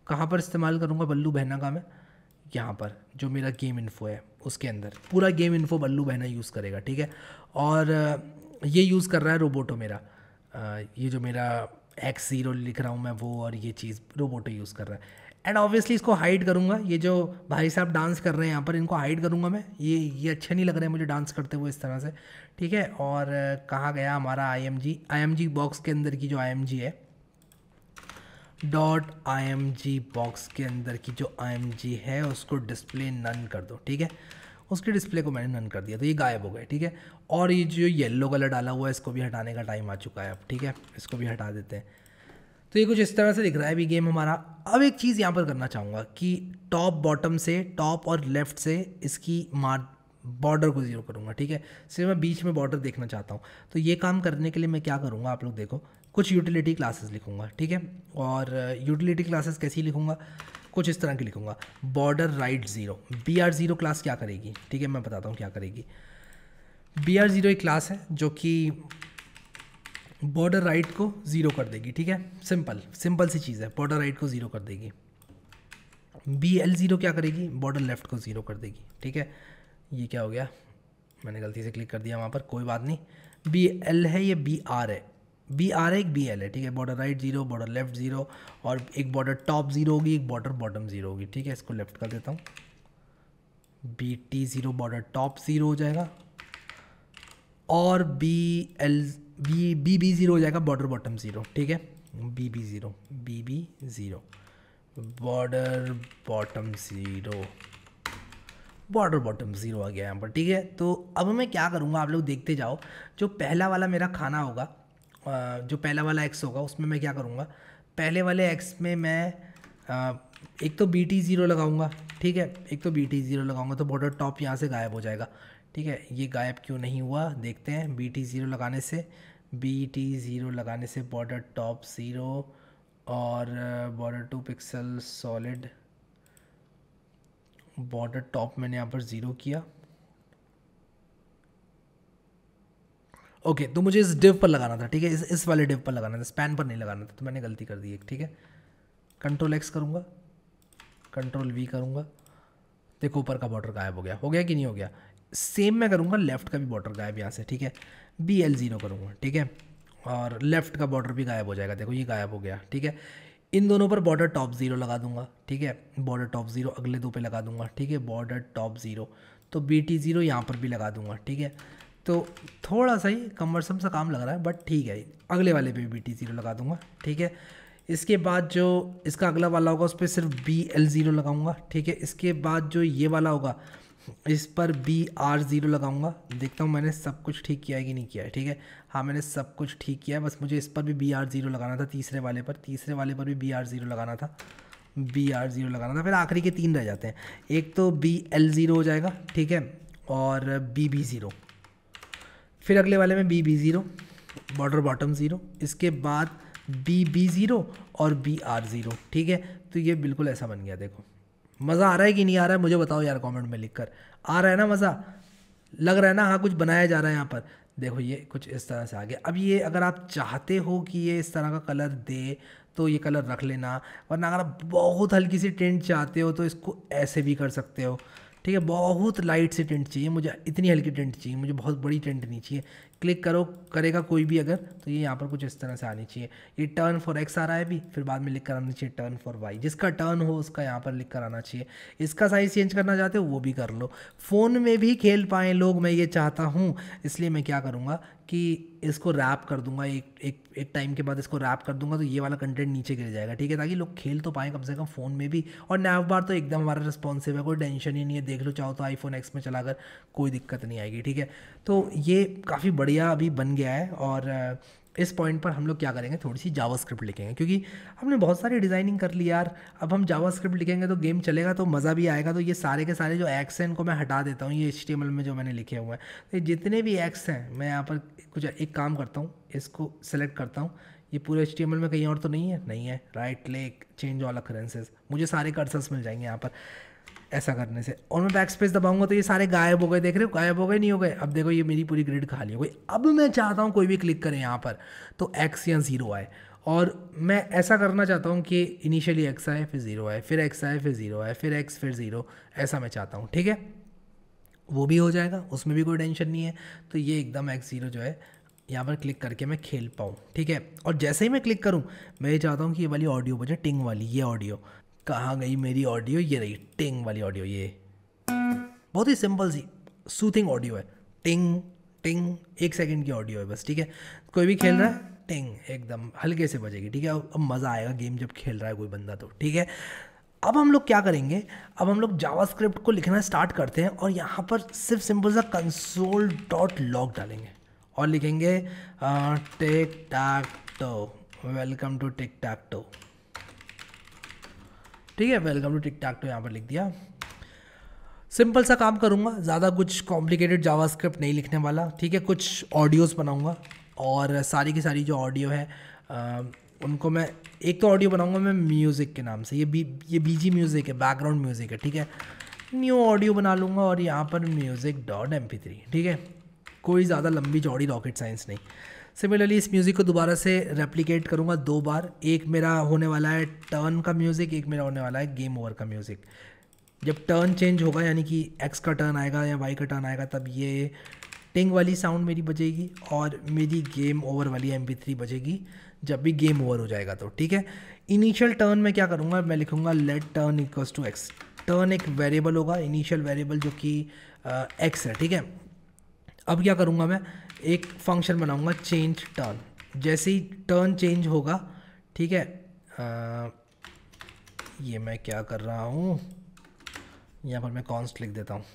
B: कहाँ पर इस्तेमाल करूँगा बल्लू बहना का मैं, यहाँ पर जो मेरा गेम इन्फो है, उसके अंदर पूरा गेम इन्फो बल्लू बहना यूज़ करेगा, ठीक है। और ये यूज़ कर रहा है रोबोटो मेरा, ये जो मेरा X0 लिख रहा हूँ मैं वो, और ये चीज़ रोबोटो यूज़ कर रहा है। एंड ऑब्वियसली इसको हाइड करूँगा, ये जो भाई साहब डांस कर रहे हैं यहाँ पर इनको हाइड करूँगा मैं, ये अच्छे नहीं लग रहे हैं मुझे डांस करते हुए इस तरह से, ठीक है। और कहाँ गया हमारा IMG बॉक्स के अंदर की जो IMG है, .img बॉक्स के अंदर की जो IMG है उसको डिस्प्ले नन कर दो, ठीक है। उसके डिस्प्ले को मैंने नन कर दिया तो ये गायब हो गए, ठीक है। और ये जो येलो कलर डाला हुआ है इसको भी हटाने का टाइम आ चुका है अब, ठीक है, इसको भी हटा देते हैं। तो ये कुछ इस तरह से दिख रहा है अभी गेम हमारा। अब एक चीज़ यहाँ पर करना चाहूँगा कि टॉप और लेफ़्ट से इसकी बॉर्डर को ज़ीरो करूँगा, ठीक है। सिर्फ मैं बीच में बॉर्डर देखना चाहता हूँ। तो ये काम करने के लिए मैं क्या करूँगा, आप लोग देखो, कुछ यूटिलिटी क्लासेस लिखूँगा, ठीक है। और यूटिलिटी क्लासेस कैसी लिखूँगा, कुछ इस तरह की लिखूँगा, बॉर्डर राइट 0, BR0 क्लास क्या करेगी, ठीक है, मैं बताता हूँ क्या करेगी। BR0 एक क्लास है जो कि बॉर्डर राइट को 0 कर देगी, ठीक है। सिंपल सी चीज़ है, बॉर्डर राइट को 0 कर देगी। BL0 क्या करेगी, बॉर्डर लेफ़्ट को 0 कर देगी, ठीक है। ये क्या हो गया, मैंने गलती से क्लिक कर दिया वहाँ पर, कोई बात नहीं। BL है, ये BR है, BR है, एक BL है, ठीक है। बॉर्डर राइट 0, बॉर्डर लेफ्ट 0, और एक बॉर्डर टॉप 0 होगी, एक बॉर्डर बॉटम 0 होगी, ठीक है। इसको लेफ्ट कर देता हूँ, BT0 बॉर्डर टॉप 0 हो जाएगा, और BB0 हो जाएगा बॉर्डर बॉटम 0, ठीक है। BB0 बॉर्डर बॉटम 0 आ गया यहाँ पर, ठीक है। तो अब मैं क्या करूँगा, आप लोग देखते जाओ। जो पहला वाला मेरा खाना होगा, जो पहला वाला X होगा उसमें मैं क्या करूँगा, पहले वाले X में मैं एक तो BT0 लगाऊंगा, ठीक है। एक तो BT0 लगाऊंगा तो बॉर्डर टॉप यहाँ से गायब हो जाएगा, ठीक है। ये गायब क्यों नहीं हुआ देखते हैं। BT0 लगाने से बॉर्डर टॉप 0 और border 2 pixel solid, border top मैंने यहाँ पर 0 किया। ओके, तो मुझे इस डिव पर लगाना था, ठीक है, इस वाले डिव पर लगाना था, स्पैन पर नहीं लगाना था, तो मैंने गलती कर दी एक, ठीक है। Ctrl X करूँगा, Ctrl V करूँगा, देखो ऊपर का बॉर्डर गायब हो गया कि नहीं हो गया। सेम मैं करूँगा लेफ़्ट का भी बॉर्डर गायब यहाँ से, ठीक है। BL0 करूँगा, ठीक है, और लेफ़्ट का बॉर्डर भी गायब हो जाएगा, देखो ये गायब हो गया, ठीक है। इन दोनों पर बॉर्डर टॉप 0 लगा दूंगा, ठीक है। बॉर्डर टॉप 0 अगले दो पे लगा दूंगा, ठीक है। बॉर्डर टॉप 0, तो BT0 यहाँ पर भी लगा दूंगा, ठीक है। तो थोड़ा सा ही कमरसम सा काम लग रहा है, बट ठीक है। अगले वाले पे BT0 लगा दूंगा, ठीक है। इसके बाद जो इसका अगला वाला होगा उस पर सिर्फ BL0 लगाऊंगा, ठीक है। इसके बाद जो ये वाला होगा इस पर BR0 लगाऊंगा। देखता हूँ मैंने सब कुछ ठीक किया है कि नहीं किया है, ठीक है। हाँ, मैंने सब कुछ ठीक किया है, बस मुझे इस पर भी BR0 लगाना था, तीसरे वाले पर भी BR0 लगाना था, फिर आखिरी के 3 रह जाते हैं। एक तो BL0 हो जाएगा, ठीक है, और BB0, फिर अगले वाले में BB0 बॉर्डर बॉटम 0, इसके बाद BB0 और BR0, ठीक है। तो ये बिल्कुल ऐसा बन गया, देखो। मज़ा आ रहा है कि नहीं आ रहा है मुझे बताओ यार कमेंट में लिखकर। आ रहा है ना मज़ा, लग रहा है ना, हाँ कुछ बनाया जा रहा है यहाँ पर। देखो ये कुछ इस तरह से आ गया। अब ये अगर आप चाहते हो कि ये इस तरह का कलर दे तो ये कलर रख लेना, वरना अगर आप बहुत हल्की सी टिंट चाहते हो तो इसको ऐसे भी कर सकते हो, ठीक है। बहुत लाइट सी टिंट चाहिए मुझे, इतनी हल्की टिंट चाहिए मुझे, बहुत बड़ी टिंट नहीं चाहिए। क्लिक करेगा कोई भी अगर, तो ये यहाँ पर कुछ इस तरह से आनी चाहिए। ये टर्न फॉर X आ रहा है अभी, फिर बाद में लिख कर आना चाहिए टर्न फॉर Y। जिसका टर्न हो उसका यहाँ पर लिख कर आना चाहिए। इसका साइज़ चेंज करना चाहते हो वो भी कर लो, फ़ोन में भी खेल पाएँ लोग, मैं ये चाहता हूँ। इसलिए मैं क्या करूँगा कि इसको रैप कर दूंगा, एक टाइम के बाद इसको रैप कर दूंगा, तो ये वाला कंटेंट नीचे गिर जाएगा, ठीक है, ताकि लोग खेल तो पाएँ कम से कम फ़ोन में भी। और नैव बार तो एकदम हमारा रिस्पॉन्सिव है, कोई टेंशन ही नहीं है, देख लो चाहो तो iPhone X में चलाकर कोई दिक्कत नहीं आएगी, ठीक है। तो ये काफ़ी बढ़िया अभी बन गया है। और इस पॉइंट पर हम लोग क्या करेंगे, थोड़ी सी जावास्क्रिप्ट लिखेंगे, क्योंकि हमने बहुत सारी डिज़ाइनिंग कर ली यार। अब हम जावास्क्रिप्ट लिखेंगे तो गेम चलेगा तो मज़ा भी आएगा। तो ये सारे के सारे जो एक्स हैं इनको मैं हटा देता हूँ, ये HTML में जो मैंने लिखे हुए हैं, तो जितने भी एक्स हैं मैं यहाँ पर कुछ एक काम करता हूँ, इसको सेलेक्ट करता हूँ। ये पूरे HTML में कहीं और तो नहीं है, right click change all occurrences, मुझे सारे कर्सर्स मिल जाएंगे यहाँ पर ऐसा करने से। और मैं बैक स्पेस दबाऊंगा तो ये सारे गायब हो गए, देख रहे हो, गायब हो गए नहीं हो गए। अब देखो ये मेरी पूरी ग्रिड खाली हो गई। अब मैं चाहता हूँ कोई भी क्लिक करें यहाँ पर तो X या 0 आए, और मैं ऐसा करना चाहता हूँ कि इनिशियली X आए फिर 0 आए, फिर X आए फिर 0 आए, फिर X फिर 0, ऐसा मैं चाहता हूँ, ठीक है। वो भी हो जाएगा, उसमें भी कोई टेंशन नहीं है। तो ये एकदम x0 जो है यहाँ पर क्लिक करके मैं खेल पाऊँ, ठीक है। और जैसे ही मैं क्लिक करूँ, मैं ये चाहता हूँ कि ये वाली ऑडियो बजे, टिंग वाली। ये ऑडियो कहाँ गई मेरी ऑडियो? ये रही टिंग वाली ऑडियो। ये बहुत ही सिंपल सी सूथिंग ऑडियो है, टिंग टिंग, 1 सेकंड की ऑडियो है बस, ठीक है। कोई भी खेल रहा है, टिंग एकदम हल्के से बजेगी, ठीक है। अब मज़ा आएगा गेम जब खेल रहा है कोई बंदा, तो ठीक है। अब हम लोग क्या करेंगे, अब हम लोग जावास्क्रिप्ट को लिखना स्टार्ट करते हैं और यहाँ पर सिर्फ सिंपल सा console.log डालेंगे और लिखेंगे tic tac toe, welcome to tic tac toe, ठीक है। Welcome to tic tac toe यहाँ पर लिख दिया। सिंपल सा काम करूँगा, ज़्यादा कुछ कॉम्प्लिकेटेड जावास्क्रिप्ट नहीं लिखने वाला, ठीक है। कुछ ऑडियोज़ बनाऊँगा और सारी की सारी जो ऑडियो है उनको मैं, एक तो ऑडियो बनाऊँगा मैं म्यूज़िक के नाम से, ये बीजी म्यूज़िक है, बैकग्राउंड म्यूज़िक है, ठीक है। न्यू ऑडियो बना लूँगा और यहाँ पर music.mp3, ठीक है। कोई ज़्यादा लंबी चौड़ी रॉकेट साइंस नहीं। सिमिलरली इस म्यूज़िक को दोबारा से रेप्लिकेट करूँगा 2 बार। एक मेरा होने वाला है टर्न का म्यूज़िक, एक मेरा होने वाला है गेम ओवर का म्यूज़िक। जब टर्न चेंज होगा, यानी कि एक्स का टर्न आएगा या वाई का टर्न आएगा, तब ये टिंग वाली साउंड मेरी बजेगी और मेरी गेम ओवर वाली MP3 बजेगी जब भी गेम ओवर हो जाएगा, तो ठीक है। इनिशियल टर्न में क्या करूँगा, मैं लिखूँगा let turn equals to X. Turn एक वेरिएबल होगा, इनिशियल वेरिएबल जो कि एक्स है, ठीक है। अब क्या करूँगा, मैं एक फंक्शन बनाऊँगा चेंज टर्न। जैसे ही टर्न चेंज होगा, ठीक है, ये मैं क्या कर रहा हूँ, यहाँ पर मैं कॉन्स्ट लिख देता हूँ,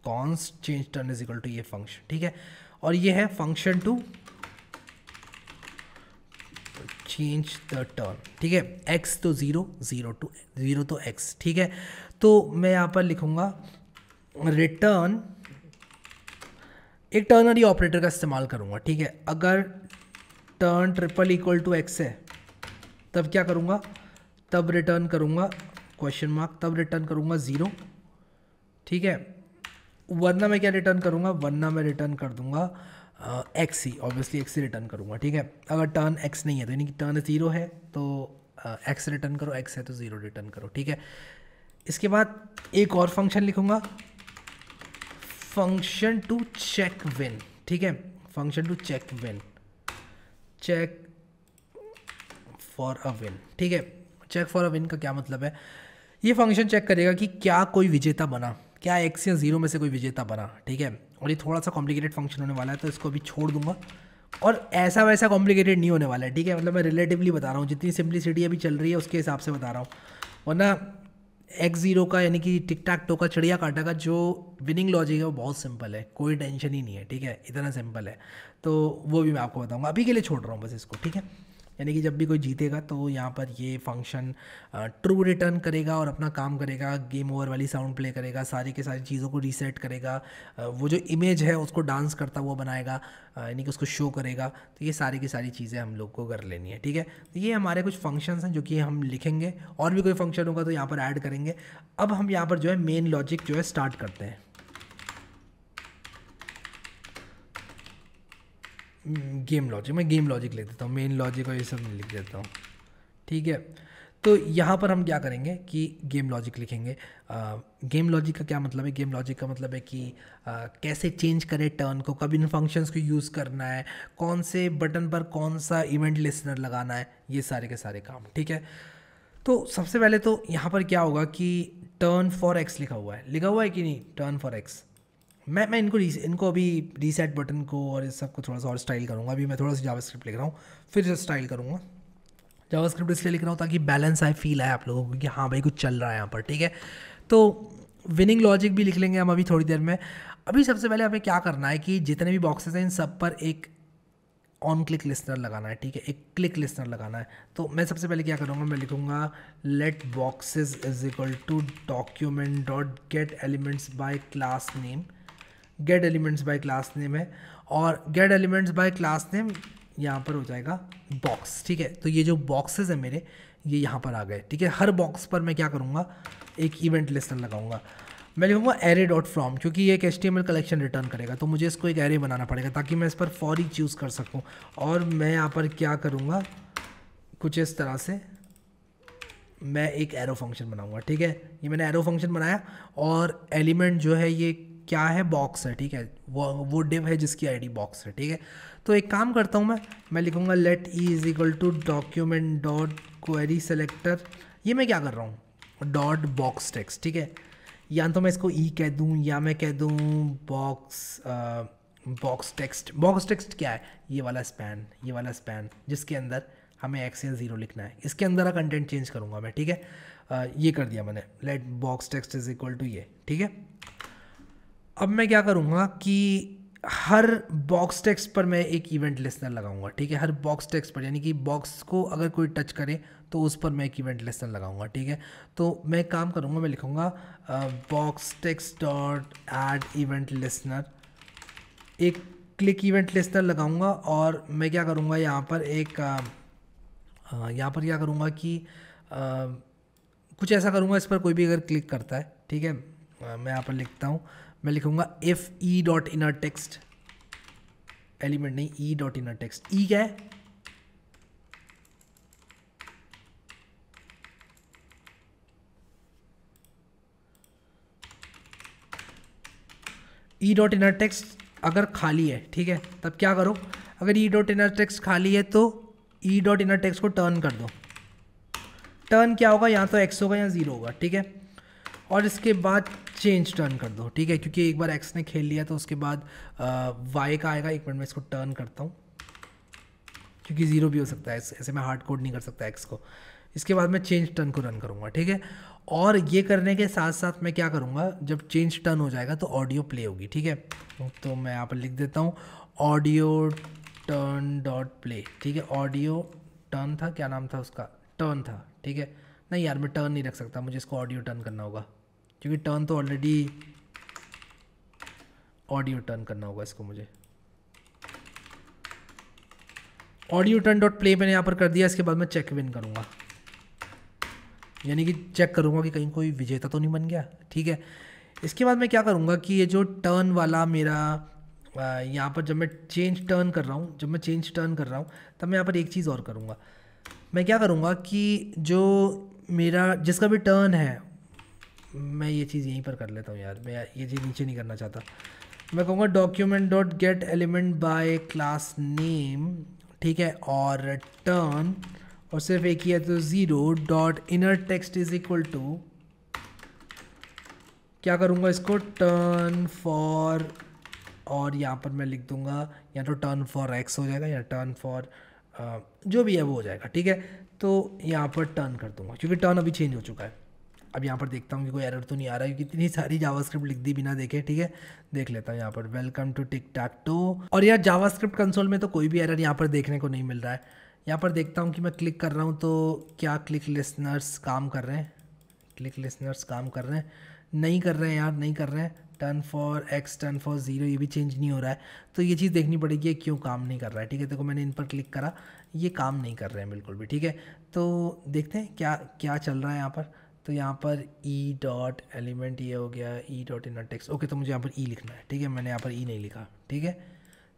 B: const change turn is equal to ये फंक्शन, ठीक है। और ये है function to change the turn, ठीक है। एक्स तो 0, 0 तो एक्स, ठीक है। तो मैं यहाँ पर लिखूँगा रिटर्न, एक टर्नरी ऑपरेटर का इस्तेमाल करूँगा, ठीक है। अगर turn triple equal to X है तब क्या करूँगा, तब रिटर्न करूँगा क्वेश्चन मार्क, तब रिटर्न करूँगा 0, ठीक है। वरना मैं क्या रिटर्न करूँगा, वरना मैं रिटर्न कर दूँगा एक्स ही, ऑब्वियसली एक्स ही रिटर्न करूँगा, ठीक है। अगर टर्न एक्स नहीं है तो यानी कि टर्न 0 है तो एक्स रिटर्न करो, एक्स है तो 0 रिटर्न करो, ठीक है। इसके बाद एक और फंक्शन लिखूँगा, फंक्शन टू चेक विन, ठीक है। Function to check win, check for a win, ठीक है। चेक फॉर अ विन का क्या मतलब है, ये फंक्शन चेक करेगा कि क्या कोई विजेता बना, क्या एक्स या 0 में से कोई विजेता बना, ठीक है। और ये थोड़ा सा कॉम्प्लिकेटेड फंक्शन होने वाला है, तो इसको अभी छोड़ दूंगा और ऐसा वैसा कॉम्प्लिकेटेड नहीं होने वाला है, ठीक है। मतलब मैं रिलेटिवली बता रहा हूँ, जितनी सिंप्लिसिटी अभी चल रही है उसके हिसाब से बता रहा हूँ। वरना x0 का यानी कि टिक टैक टो का, चिड़िया काटा का जो विनिंग लॉजिक है वो बहुत सिंपल है, कोई टेंशन ही नहीं है, ठीक है। इतना सिंपल है, तो वो भी मैं आपको बताऊँगा, अभी के लिए छोड़ रहा हूँ बस इसको, ठीक है। यानी कि जब भी कोई जीतेगा तो यहाँ पर ये फंक्शन ट्रू रिटर्न करेगा और अपना काम करेगा, गेम ओवर वाली साउंड प्ले करेगा, सारी के सारी चीज़ों को रीसेट करेगा, वो जो इमेज है उसको डांस करता हुआ बनाएगा, यानी कि उसको शो करेगा। तो ये सारी की सारी चीज़ें हम लोग को कर लेनी है, ठीक है। तो ये हमारे कुछ फंक्शंस हैं जो कि हम लिखेंगे, और भी कोई फंक्शन होगा तो यहाँ पर ऐड करेंगे। अब हम यहाँ पर जो है मेन लॉजिक जो है स्टार्ट करते हैं। गेम लॉजिक, मैं गेम लॉजिक लिख देता हूँ, मेन लॉजिक और ये सब लिख देता हूँ, ठीक है। तो यहाँ पर हम क्या करेंगे कि गेम लॉजिक लिखेंगे। गेम लॉजिक का क्या मतलब है, गेम लॉजिक का मतलब है कि कैसे चेंज करें टर्न को, कब इन फंक्शंस को यूज़ करना है, कौन से बटन पर कौन सा इवेंट लिस्नर लगाना है, ये सारे के सारे काम, ठीक है। तो सबसे पहले तो यहाँ पर क्या होगा कि टर्न फॉर एक्स लिखा हुआ है कि नहीं, टर्न फॉर एक्स। मैं इनको अभी रीसेट बटन को और इस सब को थोड़ा सा और स्टाइल करूँगा। अभी मैं थोड़ा सा जावास्क्रिप्ट लिख रहा हूँ, फिर स्टाइल करूँगा। जावास्क्रिप्ट इसलिए लिख रहा हूँ ताकि बैलेंस आए, फील आए आप लोगों को कि हाँ भाई कुछ चल रहा है यहाँ पर, ठीक है। तो विनिंग लॉजिक भी लिख लेंगे हम अभी थोड़ी देर में। अभी सबसे पहले हमें क्या करना है कि जितने भी बॉक्सेस हैं इन सब पर एक ऑन क्लिक लिस्नर लगाना है, ठीक है, एक क्लिक लिस्नर लगाना है। तो मैं सबसे पहले क्या करूँगा, मैं लिखूँगा let boxes is equal to document dot get elements by class name. Get elements by class name है, और get elements by class name यहाँ पर हो जाएगा बॉक्स, ठीक है। तो ये जो बॉक्सेस है मेरे, ये यहाँ पर आ गए, ठीक है। हर बॉक्स पर मैं क्या करूँगा, एक इवेंट लिस्टर लगाऊंगा। मैं लिखूँगा एरे डॉट फ्रॉम, क्योंकि ये एक HTML कलेक्शन रिटर्न करेगा, तो मुझे इसको एक एरे बनाना पड़ेगा ताकि मैं इस पर फॉर ही चूज़ कर सकूँ। और मैं यहाँ पर क्या करूँगा, कुछ इस तरह से मैं एक एरो फंक्शन बनाऊँगा, ठीक है। ये मैंने एरो फंक्शन बनाया और एलिमेंट जो है ये क्या है, बॉक्स है, ठीक है, वो डिव है जिसकी आईडी बॉक्स है, ठीक है। तो एक काम करता हूँ मैं लिखूँगा let e is equal to document dot query selector. ये मैं क्या कर रहा हूँ, डॉट बॉक्स टेक्स्ट, ठीक है। या तो मैं इसको ई कह दूँ या मैं कह दूँ बॉक्स टेक्स्ट। बॉक्स टेक्स्ट क्या है, ये वाला स्पैन जिसके अंदर हमें एक्स या 0 लिखना है, इसके अंदर का कंटेंट चेंज करूँगा मैं, ठीक है। ये कर दिया मैंने, let box text is equal to ये, ठीक है। अब मैं क्या करूँगा कि हर बॉक्स टेक्स्ट पर मैं एक इवेंट लिस्टनर लगाऊंगा, ठीक है। हर बॉक्स टेक्स्ट पर, यानी कि बॉक्स को अगर कोई टच करे तो उस पर मैं एक इवेंट लिस्टनर लगाऊंगा, ठीक है। तो मैं काम करूँगा, मैं लिखूँगा box text dot add event listener, एक क्लिक इवेंट लिस्टनर लगाऊंगा। और मैं क्या करूँगा यहाँ पर यहाँ पर क्या करूँगा कि कुछ ऐसा करूँगा, इस पर कोई भी अगर क्लिक करता है, ठीक है। मैं यहाँ पर लिखता हूँ, मैं लिखूँगा if E dot inner text, element नहीं, ई डॉट इनर टेक्स्ट। ई क्या है, ई डॉट इनर टेक्स्ट अगर खाली है, ठीक है, तब क्या करो, अगर ई डॉट इनर टेक्स्ट खाली है तो ई डॉट इनर टेक्स्ट को टर्न कर दो। टर्न क्या होगा, या तो एक्स होगा या 0 होगा, ठीक है। और इसके बाद चेंज टर्न कर दो, ठीक है, क्योंकि एक बार एक्स ने खेल लिया तो उसके बाद वाई का आएगा। 1 मिनट में इसको टर्न करता हूँ, क्योंकि 0 भी हो सकता है, ऐसे मैं हार्ड कोड नहीं कर सकता एक्स को। इसके बाद मैं चेंज टर्न को रन करूँगा, ठीक है। और ये करने के साथ साथ मैं क्या करूँगा, जब चेंज टर्न हो जाएगा तो ऑडियो प्ले होगी, ठीक है। तो मैं यहाँ पर लिख देता हूँ ऑडियो टर्न डॉट प्ले, ठीक है। ऑडियो टर्न था, क्या नाम था उसका, टर्न था, ठीक है। नहीं यार, मैं टर्न नहीं रख सकता, मुझे इसको ऑडियो टर्न करना होगा, क्योंकि टर्न तो ऑलरेडी, ऑडियो टर्न करना होगा इसको मुझे। ऑडियो टर्न डॉट प्ले मैंने यहाँ पर कर दिया। इसके बाद मैं चेक विन करूँगा, यानी कि चेक करूँगा कि कहीं कोई विजेता तो नहीं बन गया, ठीक है। इसके बाद मैं क्या करूँगा कि ये जो टर्न वाला मेरा यहाँ पर जब मैं चेंज टर्न कर रहा हूँ, तब मैं यहाँ पर एक चीज़ और करूँगा। मैं क्या करूँगा कि जो मेरा जिसका भी टर्न है, मैं ये चीज़ यहीं पर कर लेता हूँ यार, मैं ये चीज़ नीचे नहीं करना चाहता। मैं कहूँगा document dot gate element by class name, ठीक है, और टर्न, और सिर्फ एक ही है तो 0 dot inner text is equal to, क्या करूँगा इसको, टर्न फॉर, और यहाँ पर मैं लिख दूँगा या तो टर्न फॉर एक्स हो जाएगा या टर्न फॉर जो भी है वो हो जाएगा, ठीक है। तो यहाँ पर टर्न कर दूँगा, क्योंकि टर्न अभी चेंज हो चुका है। अब यहाँ पर देखता हूँ कि कोई एरर तो नहीं आ रहा है, क्योंकि इतनी सारी जावास्क्रिप्ट लिख दी बिना देखे, ठीक है। देख लेता हूँ यहाँ पर welcome to tic tac toe, और यार जावास्क्रिप्ट कंसोल में तो कोई भी एरर यहाँ पर देखने को नहीं मिल रहा है। यहाँ पर देखता हूँ कि मैं क्लिक कर रहा हूँ तो क्या क्लिक लिसनर्स काम कर रहे हैं, क्लिक लिसनर्स काम कर रहे हैं, नहीं कर रहे हैं यार, नहीं कर रहे हैं। Turn for x, turn for 0, ये भी चेंज नहीं हो रहा है। तो ये चीज़ देखनी पड़ेगी क्यों काम नहीं कर रहा है, ठीक है। देखो मैंने इन पर क्लिक करा, ये काम नहीं कर रहे हैं बिल्कुल भी, ठीक है। तो देखते हैं क्या क्या चल रहा है यहाँ पर। तो यहाँ पर ई डॉट एलिमेंट ये हो गया, E dot inner text, okay. तो मुझे यहाँ पर ई लिखना है, ठीक है, मैंने यहाँ पर ई नहीं लिखा, ठीक है।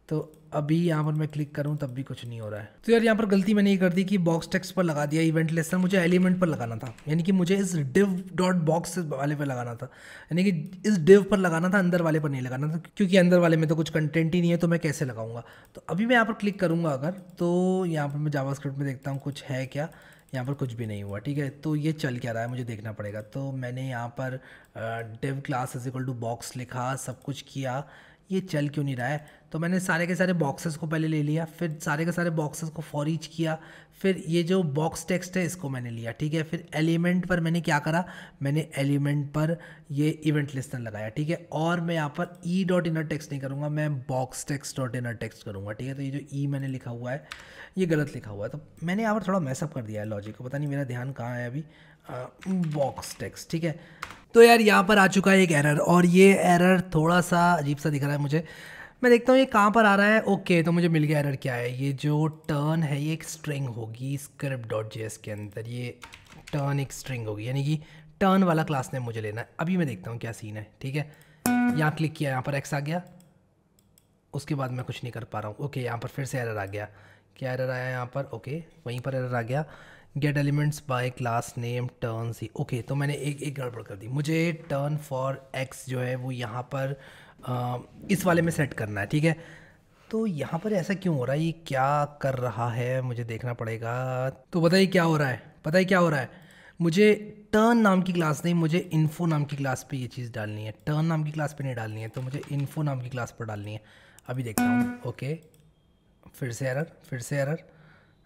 B: तो अभी यहाँ पर मैं क्लिक करूँ तब भी कुछ नहीं हो रहा है। तो यार यहाँ पर गलती मैंने ये कर दी कि बॉक्स टेक्स्ट पर लगा दिया इवेंट लिस्टनर, मुझे एलिमेंट पर लगाना था, यानी कि मुझे इस डिव डॉट बॉक्स वाले पर लगाना था, यानी कि इस डिव पर लगाना था, अंदर वाले पर नहीं लगाना था, क्योंकि अंदर वाले में तो कुछ कंटेंट ही नहीं है, तो मैं कैसे लगाऊंगा। तो अभी मैं यहाँ पर क्लिक करूँगा अगर, तो यहाँ पर मैं जावास्क्रिप्ट में देखता हूँ कुछ है क्या, यहाँ पर कुछ भी नहीं हुआ, ठीक है। तो ये चल क्या रहा है मुझे देखना पड़ेगा। तो मैंने यहाँ पर div class is equal to box लिखा, सब कुछ किया, ये चल क्यों नहीं रहा है। तो मैंने सारे के सारे बॉक्सेस को पहले ले लिया, फिर सारे के सारे बॉक्सेस को फॉर ईच किया, फिर ये जो बॉक्स टेक्स्ट है इसको मैंने लिया, ठीक है। फिर एलिमेंट पर मैंने क्या करा, मैंने एलिमेंट पर ये इवेंट लिस्टनर लगाया, ठीक है। और मैं यहाँ पर ई डॉट इनर टेक्स्ट नहीं करूँगा, मैं box text dot inner text करूँगा, ठीक है। तो ये जो ई मैंने लिखा हुआ है ये गलत लिखा हुआ है, तो मैंने यहाँ पर थोड़ा मैसअप कर दिया है लॉजिक को, पता नहीं मेरा ध्यान कहाँ है अभी। बॉक्स टेक्स्ट, ठीक है। तो यार यहाँ पर आ चुका है एक एरर, और ये एरर थोड़ा सा अजीब सा दिख रहा है मुझे। मैं देखता हूँ ये कहाँ पर आ रहा है। ओके, तो मुझे मिल गया एरर क्या है। ये जो टर्न है ये एक स्ट्रिंग होगी स्क्रिप्ट डॉट जेएस के अंदर, ये टर्न एक स्ट्रिंग होगी, यानी कि टर्न वाला क्लास नेम मुझे लेना है। अभी मैं देखता हूँ क्या सीन है, ठीक है। यहाँ क्लिक किया, यहाँ पर एक्स आ गया, उसके बाद मैं कुछ नहीं कर पा रहा हूँ। ओके, यहाँ पर फिर से एरर आ गया। क्या एरर आया यहाँ पर, ओके वहीं पर एरर आ गया, get elements by class name turn see. Okay, तो मैंने एक गड़बड़ कर दी, मुझे टर्न फॉर एक्स जो है वो यहाँ पर इस वाले में सेट करना है, ठीक है। तो यहाँ पर ऐसा क्यों हो रहा है, ये क्या कर रहा है, मुझे देखना पड़ेगा। तो बताइए क्या हो रहा है, पता है क्या हो रहा है। मुझे टर्न नाम की क्लास नहीं, मुझे इन्फो नाम की क्लास पे ये चीज़ डालनी है। टर्न नाम की क्लास पे नहीं डालनी है, तो मुझे इन्फो नाम की क्लास पर डालनी है। अभी देखता हूँ। ओके, फिर से एरर,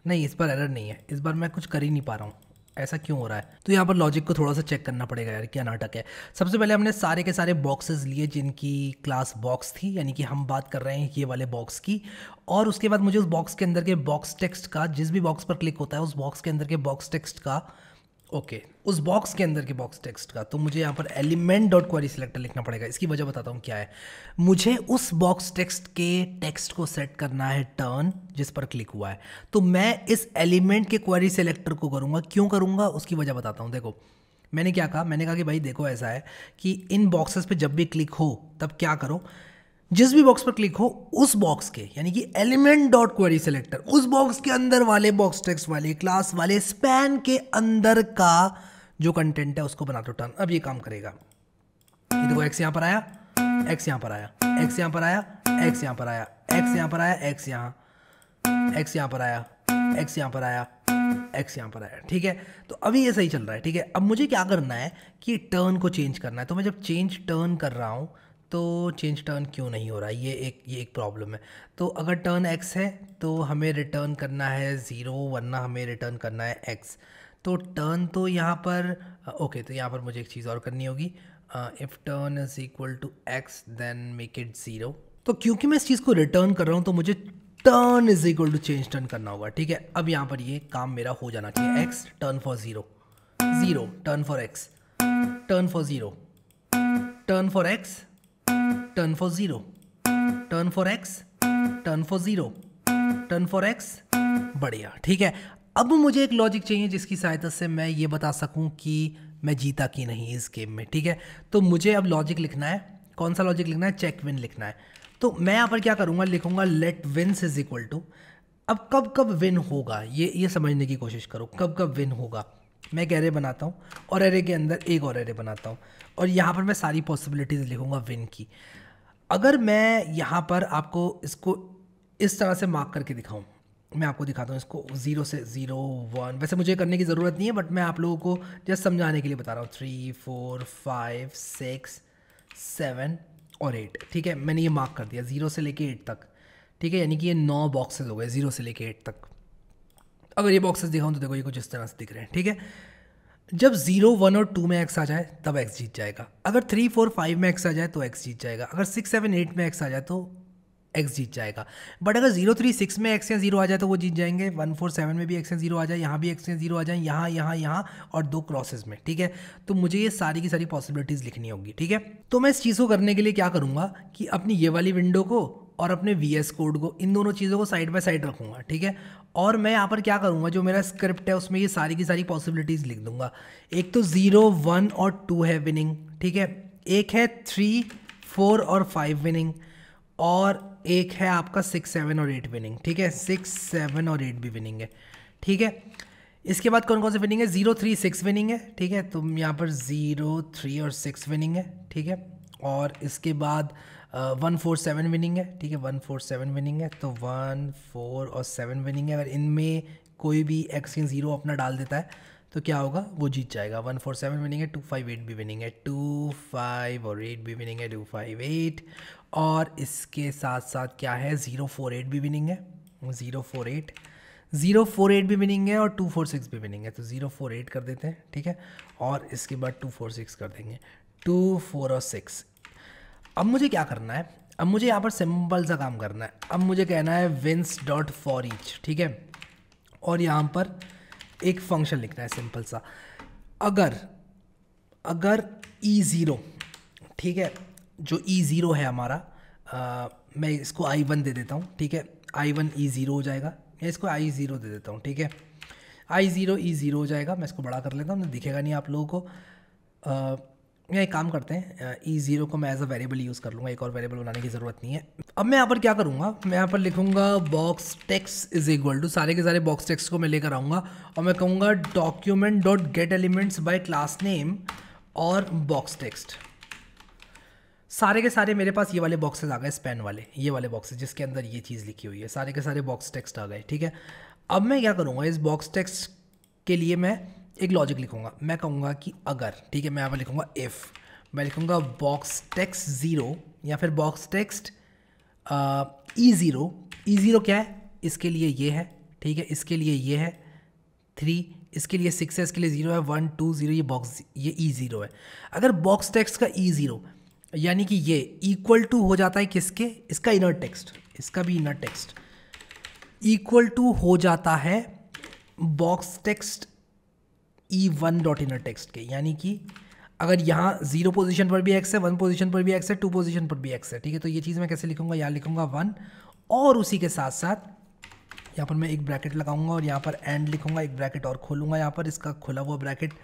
B: नहीं इस बार एरर नहीं है, इस बार मैं कुछ कर ही नहीं पा रहा हूँ, ऐसा क्यों हो रहा है। तो यहाँ पर लॉजिक को थोड़ा सा चेक करना पड़ेगा यार, क्या नाटक है। सबसे पहले हमने सारे के सारे बॉक्सेस लिए जिनकी क्लास बॉक्स थी, यानी कि हम बात कर रहे हैं ये वाले बॉक्स की। और उसके बाद मुझे उस बॉक्स के अंदर के बॉक्स टेक्स्ट का, जिस भी बॉक्स पर क्लिक होता है उस बॉक्स के अंदर के बॉक्स टेक्स्ट का, उस बॉक्स के अंदर के बॉक्स टेक्स्ट का, तो मुझे यहाँ पर एलिमेंट डॉट क्वेरी सिलेक्टर लिखना पड़ेगा। इसकी वजह बताता हूँ क्या है। मुझे उस बॉक्स टेक्स्ट के टेक्स्ट को सेट करना है टर्न, जिस पर क्लिक हुआ है। तो मैं इस एलिमेंट के क्वेरी सिलेक्टर को करूँगा। क्यों करूँगा उसकी वजह बताता हूँ। देखो मैंने क्या कहा, मैंने कहा कि भाई देखो ऐसा है कि इन बॉक्सेस पे जब भी क्लिक हो तब क्या करो, जिस भी बॉक्स पर क्लिक हो उस बॉक्स के, यानी कि एलिमेंट डॉट क्वेरी सिलेक्टर, उस बॉक्स के अंदर वाले बॉक्स टेक्स्ट वाले क्लास वाले स्पैन के अंदर का जो कंटेंट है उसको बना दो टर्न। अब ये काम करेगा। ये देखो एक्स यहाँ पर आया, एक्स यहाँ पर आया, एक्स यहाँ पर आया, एक्स यहाँ पर आया, एक्स यहाँ पर आया, एक्स यहाँ, एक्स यहाँ पर आया, एक्स यहाँ पर आया, एक्स यहाँ पर आया, ठीक है। तो अभी ये सही चल रहा है, ठीक है। अब मुझे क्या करना है कि टर्न को चेंज करना है। तो मैं जब चेंज टर्न कर रहा हूँ तो चेंज टर्न क्यों नहीं हो रहा है, ये एक प्रॉब्लम है। तो अगर टर्न एक्स है तो हमें रिटर्न करना है 0, वरना हमें रिटर्न करना है एक्स। तो टर्न तो यहाँ पर ओके, तो यहाँ पर मुझे एक चीज़ और करनी होगी। If turn is equal to X then make it 0। तो क्योंकि मैं इस चीज़ को रिटर्न कर रहा हूँ तो मुझे turn is equal to change turn करना होगा, ठीक है। अब यहाँ पर ये काम मेरा हो जाना चाहिए। X turn for 0, 0 turn for x, turn for 0, turn for x, turn for 0, turn for x, turn for 0, turn for x. बढ़िया, ठीक है। अब मुझे एक लॉजिक चाहिए जिसकी सहायता से मैं ये बता सकूं कि मैं जीता कि नहीं इस गेम में, ठीक है। तो मुझे अब लॉजिक लिखना है। कौन सा लॉजिक लिखना है, चेक विन लिखना है। तो मैं यहाँ पर क्या करूँगा, लिखूंगा let wins is equal to, अब कब कब विन होगा ये समझने की कोशिश करो, कब कब विन होगा। मैं एक एरे बनाता हूँ और एरे के अंदर एक और एरे बनाता हूँ और यहाँ पर मैं सारी पॉसिबिलिटीज़ लिखूँगा विन की। अगर मैं यहाँ पर आपको इसको इस तरह से मार्क करके दिखाऊँ, मैं आपको दिखाता हूँ इसको 0 से 0 1, वैसे मुझे करने की ज़रूरत नहीं है बट मैं आप लोगों को जस्ट समझाने के लिए बता रहा हूँ। 3 4 5 6 7 और 8, ठीक है। मैंने ये मार्क कर दिया 0 से लेके 8 तक, ठीक है। यानी कि ये 9 बॉक्सेस हो गए 0 से लेके 8 तक। अगर ये बॉक्सेस दिखाऊँ तो देखो ये कुछ इस तरह से दिख रहे हैं, ठीक है। जब 0 1 और 2 में एक्स आ जाए तब एक्स जीत जाएगा। अगर 3 4 5 में एक्स आ जाए तो एक्स जीत जाएगा। अगर 6 7 8 में एक्स आ जाए तो एक्स जीत जाएगा। बट अगर 0 3 6 में एक्स या 0 आ जाए तो वो जीत जाएंगे। 1 4 7 में भी एक्स या 0 आ जाए, यहाँ भी एक्स या 0 आ जाए, यहाँ यहाँ यहाँ और 2 क्रॉसेस में, ठीक है। तो मुझे ये सारी की सारी पॉसिबिलिटीज़ लिखनी होगी, ठीक है। तो मैं इस चीज़ को करने के लिए क्या करूँगा कि अपनी ये वाली विंडो को और अपने VS कोड को, इन दोनों चीज़ों को साइड बाय साइड रखूँगा, ठीक है। और मैं यहाँ पर क्या करूँगा, जो मेरा स्क्रिप्ट है उसमें ये सारी की सारी पॉसिबिलिटीज़ लिख दूँगा। एक तो 0 1 और 2 है विनिंग, ठीक है। एक है 3 4 और 5 विनिंग, और एक है आपका 6 7 और 8 विनिंग, ठीक है। 6 7 और 8 भी विनिंग है, ठीक है। इसके बाद कौन कौन से विनिंग है, 0 3 6 विनिंग है, ठीक है। तो यहाँ पर 0 3 और 6 विनिंग है, ठीक है। और इसके बाद 1 4 7 विनिंग है, ठीक है। 1 4 7 विनिंग है, तो 1 4 और 7 विनिंग है। अगर इनमें कोई भी एक्स या 0 अपना डाल देता है तो क्या होगा, वो जीत जाएगा। 1 4 7 विनिंग है, 2 5 8 भी विनिंग है, 2 5 और 8 भी विनिंग है, 2 5 8। और इसके साथ साथ क्या है, 0 4 8 भी विनिंग है, 0 4 8 0 4 8 भी विनिंग है, और 2 4 6 भी विनिंग है। तो 0 4 8 कर देते हैं, ठीक है। और इसके बाद 2 4 6 कर देंगे, 2 4 और 6। अब मुझे क्या करना है, अब मुझे यहाँ पर सिंपल सा काम करना है। अब मुझे कहना है विंस डॉट फॉर ईच, ठीक है। और यहाँ पर एक फंक्शन लिखना है सिंपल सा। अगर E0, ठीक है, जो E0 है हमारा, मैं इसको I1 दे देता हूँ, ठीक है। I1 E0 हो जाएगा, या इसको I0 दे देता हूँ, ठीक है। I0 E0 हो जाएगा। मैं इसको बड़ा कर लेता हूँ, दिखेगा नहीं आप लोगों को। मैं एक काम करते हैं, E0 को मैं एज अ वेरिएबल यूज़ कर लूँगा, एक और वेरिएबल बनाने की ज़रूरत नहीं है। अब मैं यहाँ पर क्या करूँगा, मैं यहाँ पर लिखूँगा box text is equal to, सारे के सारे बॉक्स टेक्स्ट को मैं लेकर आऊँगा और मैं कहूँगा document dot get elements by class name और बॉक्स टेक्स्ट। सारे के सारे मेरे पास ये वाले बॉक्सेस आ गए, स्पेन वाले ये वाले बॉक्सेस जिसके अंदर ये चीज़ लिखी हुई है, सारे के सारे बॉक्स टेक्स्ट आ गए। ठीक है, अब मैं क्या करूँगा, इस बॉक्स टेक्स्ट के लिए मैं एक लॉजिक लिखूँगा। मैं कहूँगा कि अगर, ठीक है, मैं यहाँ पर लिखूँगा इफ़, मैं लिखूँगा बॉक्स टेक्स्ट 0 या फिर बॉक्स टेक्स्ट E0। E0 क्या है, इसके लिए ये है, ठीक है, इसके लिए ये है 3, इसके लिए 6 है, इसके लिए 0 है, 1 2 0, ये बॉक्स ये E0 है। अगर बॉक्स टेक्स्ट का E0 यानी कि ये इक्वल टू हो जाता है किसके, इसका इनर टेक्स्ट, इसका भी इनर टेक्स्ट इक्वल टू हो जाता है box text E1 dot inner text के, यानी कि अगर यहाँ 0 पोजीशन पर भी x है, 1 पोजीशन पर भी x है, 2 पोजीशन पर भी x है। ठीक है, तो ये चीज़ मैं कैसे लिखूँगा, यहाँ लिखूँगा 1 और उसी के साथ साथ यहाँ पर मैं एक ब्रैकेट लगाऊंगा और यहाँ पर एंड लिखूँगा, एक ब्रैकेट और खोलूँगा, यहाँ पर इसका खुला हुआ ब्रैकेट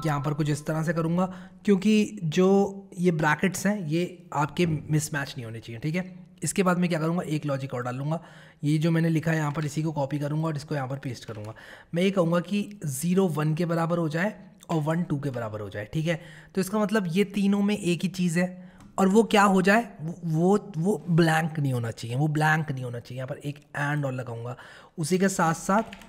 B: यहाँ पर कुछ इस तरह से करूँगा, क्योंकि जो ये ब्रैकेट्स हैं ये आपके मिसमैच नहीं होने चाहिए। ठीक है, इसके बाद मैं क्या करूँगा, एक लॉजिक और डालूंगा, ये जो मैंने लिखा है यहाँ पर इसी को कॉपी करूँगा और इसको यहाँ पर पेस्ट करूँगा। मैं ये कहूँगा कि 0 1 के बराबर हो जाए और 1 2 के बराबर हो जाए। ठीक है, तो इसका मतलब ये तीनों में एक ही चीज़ है और वो क्या हो जाए, वो ब्लैंक नहीं होना चाहिए, वो ब्लैंक नहीं होना चाहिए। यहाँ पर एक एंड और लगाऊंगा, उसी के साथ साथ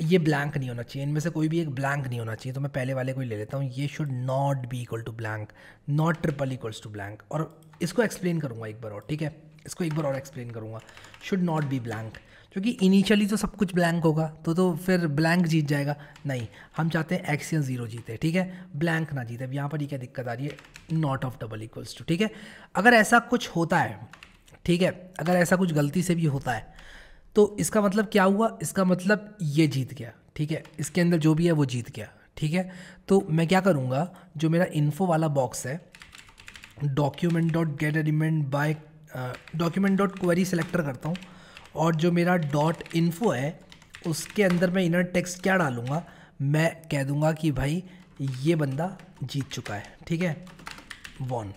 B: ये ब्लैंक नहीं होना चाहिए, इनमें से कोई भी एक ब्लैंक नहीं होना चाहिए। तो मैं पहले वाले को ही ले लेता हूँ, ये should not be equal to blank, not triple equals to blank. और इसको एक्सप्लेन करूँगा एक बार और, ठीक है, इसको एक बार और एक्सप्लेन करूँगा, शुड नॉट बी ब्लैंक, क्योंकि इनिशियली तो सब कुछ ब्लैंक होगा तो फिर ब्लैंक जीत जाएगा, नहीं, हम चाहते हैं x या 0 जीते। ठीक है, ब्लैंक ना जीते। अब यहाँ पर ये क्या दिक्कत आ रही है, not of double equals to. ठीक है, अगर ऐसा कुछ होता है, ठीक है, अगर ऐसा कुछ गलती से भी होता है तो इसका मतलब क्या हुआ, इसका मतलब ये जीत गया। ठीक है, इसके अंदर जो भी है वो जीत गया। ठीक है, तो मैं क्या करूँगा, जो मेरा इन्फो वाला बॉक्स है, document dot gate element by document dot query selector करता हूँ और जो मेरा डॉट इन्फो है उसके अंदर मैं इनर टेक्स्ट क्या डालूँगा, मैं कह दूँगा कि भाई ये बंदा जीत चुका है। ठीक है, वॉन।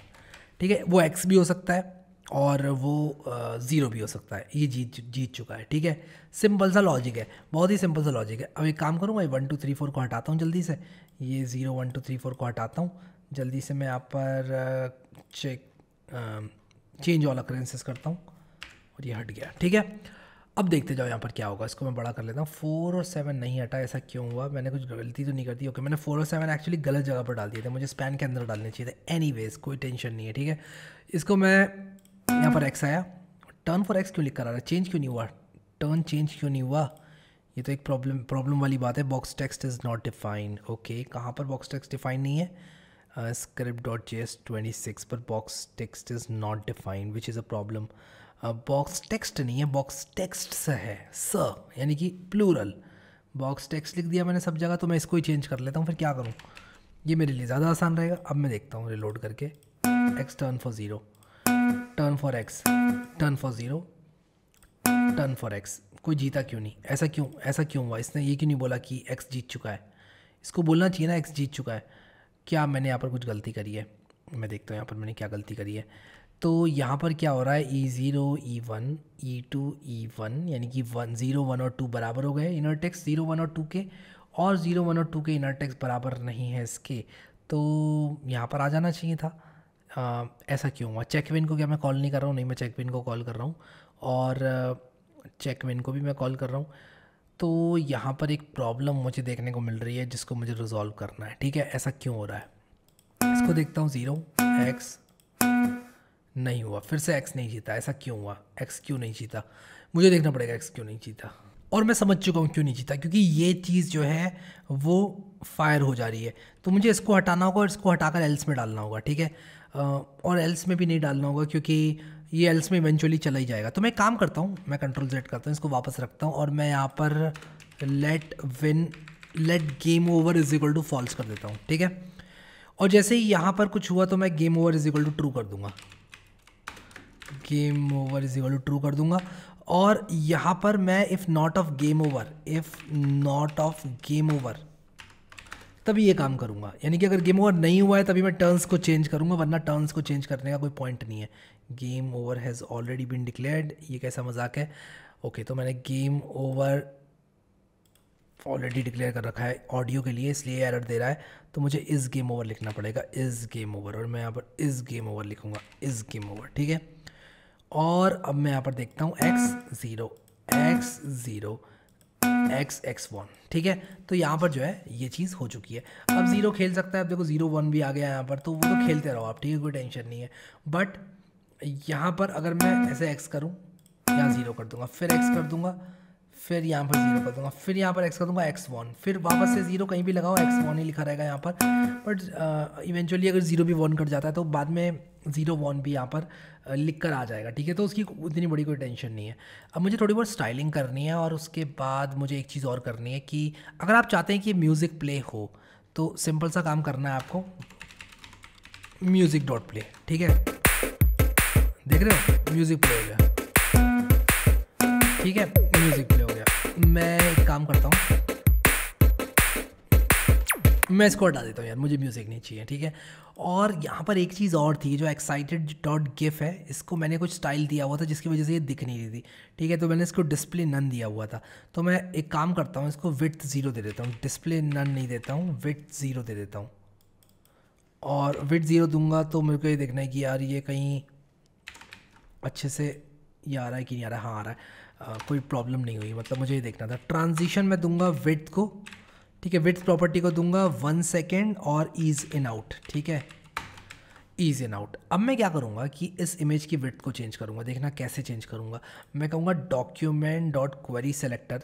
B: ठीक है, वो x भी हो सकता है और वो 0 भी हो सकता है, ये जीत चुका है। ठीक है, सिंपल सा लॉजिक है, बहुत ही सिंपल सा लॉजिक है। अब एक काम करूँगा, 1 2 3 4 को हटाता हूँ जल्दी से, ये 0 1 2 3 4 को हटाता हूँ जल्दी से, मैं यहाँ पर चेंज ऑल अकरेंसेस करता हूँ और ये हट गया। ठीक है, अब देखते जाओ यहाँ पर क्या होगा, इसको मैं बड़ा कर लेता हूँ। 4 और 7 नहीं हटा, ऐसा क्यों हुआ, मैंने कुछ गलती तो नहीं कर दी। ओके, मैंने 4 और 7 एक्चुअली गलत जगह पर डाल दिए थे, मुझे स्पैन के अंदर डालने चाहिए थे। एनीवेज कोई टेंशन नहीं है। ठीक है, इसको मैं यहाँ पर x आया, टर्न फॉर x क्यों लिख कर आ रहा है, चेंज क्यों नहीं हुआ, टर्न चेंज क्यों नहीं हुआ, ये तो एक प्रॉब्लम वाली बात है। Box text is not defined. Okay, कहाँ पर बॉक्स टेक्स्ट डिफाइन नहीं है, script.js26 पर box text is not defined which is a problem. Box text नहीं है, बॉक्स टेक्स्ट है, स यानी कि प्लूरल। बॉक्स टेक्स्ट लिख दिया मैंने सब जगह, तो मैं इसको ही चेंज कर लेता हूँ, फिर क्या करूँ, ये मेरे लिए ज़्यादा आसान रहेगा। अब मैं देखता हूँ रिलोड करके, x turn for 0, turn for x, turn for 0, turn for x, कोई जीता क्यों नहीं, ऐसा क्यों हुआ, इसने ये क्यों नहीं बोला कि x जीत चुका है, इसको बोलना चाहिए ना x जीत चुका है। क्या मैंने यहाँ पर कुछ गलती करी है, मैं देखता हूँ यहाँ पर मैंने क्या गलती करी है। तो यहाँ पर क्या हो रहा है, E0 E1 E2 E1 यानी कि 0 1 और 2 बराबर हो गए इनर टेक्स्ट 0 1 और 2 के, और 0 1 और 2 के इनर टेक्स्ट बराबर नहीं है इसके, तो यहाँ पर आ जाना चाहिए था। ऐसा क्यों हुआ, चेकविन को क्या मैं कॉल नहीं कर रहा हूँ, नहीं मैं चेकविन को कॉल कर रहा हूँ और चेकविन को भी मैं कॉल कर रहा हूँ। तो यहाँ पर एक प्रॉब्लम मुझे देखने को मिल रही है जिसको मुझे रिजॉल्व करना है। ठीक है, ऐसा क्यों हो रहा है, इसको देखता हूँ, 0 x नहीं हुआ, फिर से x नहीं जीता, ऐसा क्यों हुआ, x क्यों नहीं जीता, मुझे देखना पड़ेगा x क्यों नहीं जीता। और मैं समझ चुका हूँ क्यों नहीं जीता, क्योंकि ये चीज़ जो है वो फायर हो जा रही है, तो मुझे इसको हटाना होगा और इसको हटाकर एल्स में डालना होगा। ठीक है, और एल्स में भी नहीं डालना होगा क्योंकि ये एल्स में इवेंचुअली चला ही जाएगा। तो मैं काम करता हूँ, मैं कंट्रोल Z करता हूँ, इसको वापस रखता हूँ और मैं यहाँ पर let game over is equal to false कर देता हूँ। ठीक है, और जैसे ही यहाँ पर कुछ हुआ तो मैं game over is equal to true कर दूंगा, game over is equal to true कर दूंगा। और यहाँ पर मैं if not of game over तभी ये काम करूँगा, यानी कि अगर गेम ओवर नहीं हुआ है तभी मैं टर्न्स को चेंज करूँगा, वरना टर्न्स को चेंज करने का कोई पॉइंट नहीं है। Game over has already been declared, ये कैसा मजाक है। ओके, तो मैंने गेम ओवर ऑलरेडी डिक्लेयर कर रखा है ऑडियो के लिए, इसलिए एरर दे रहा है। तो मुझे इस गेम ओवर लिखना पड़ेगा, इस गेम ओवर, और मैं यहाँ पर इस गेम ओवर लिखूँगा, इस गेम ओवर, ठीक है। और अब मैं यहाँ पर देखता हूँ x0 x0 x1, ठीक है। तो यहाँ पर जो है ये चीज़ हो चुकी है। अब 0 खेल सकता है, अब देखो 0 1 भी आ गया यहाँ पर, तो वो तो खेलते रहो आप, ठीक है, कोई टेंशन नहीं है। बट यहाँ पर अगर मैं ऐसे x करूँ, यहाँ 0 कर दूंगा, फिर x कर दूंगा, फिर यहाँ पर 0 कर दूंगा, फिर यहाँ पर x कर दूंगा x1, फिर वापस से 0 कहीं भी लगाओ x1 ही लिखा रहेगा यहाँ पर। बट इवेंचुअली अगर 0 भी 1 कट जाता है तो बाद में 0 1 भी यहाँ पर लिख कर आ जाएगा, ठीक है। तो उसकी उतनी बड़ी कोई टेंशन नहीं है। अब मुझे थोड़ी बहुत स्टाइलिंग करनी है, और उसके बाद मुझे एक चीज़ और करनी है कि अगर आप चाहते हैं कि म्यूज़िक प्ले हो तो सिंपल सा काम करना है आपको, music.play, ठीक है। देख रहे हो, म्यूज़िक प्ले हो गया, ठीक है, म्यूज़िक प्ले हो गया। मैं एक काम करता हूँ, मैं इसको हटा देता हूँ यार, मुझे म्यूज़िक नहीं चाहिए, ठीक है। और यहाँ पर एक चीज़ और थी, जो excited.gif है, इसको मैंने कुछ स्टाइल दिया हुआ था जिसकी वजह से ये दिख नहीं रही थी, ठीक है। तो मैंने इसको डिस्प्ले नन दिया हुआ था। तो मैं एक काम करता हूँ, इसको विड्थ 0 दे देता हूँ, डिस्प्ले नन नहीं देता हूँ, विड्थ 0 दे देता हूँ। और विड्थ 0 दूंगा तो मेरे को ये देखना है कि यार ये कहीं अच्छे से ये आ रहा है कि नहीं आ रहा है। हाँ आ रहा है, कोई प्रॉब्लम नहीं हुई, मतलब मुझे ये देखना था। ट्रांजिशन मैं दूंगा विड्थ को, ठीक है, विड्थ प्रॉपर्टी को दूंगा 1 सेकेंड, और ईज इन आउट, ठीक है, ईज इन आउट। अब मैं क्या करूँगा कि इस इमेज की विड्थ को चेंज करूँगा, देखना कैसे चेंज करूँगा। मैं कहूँगा document.query selector,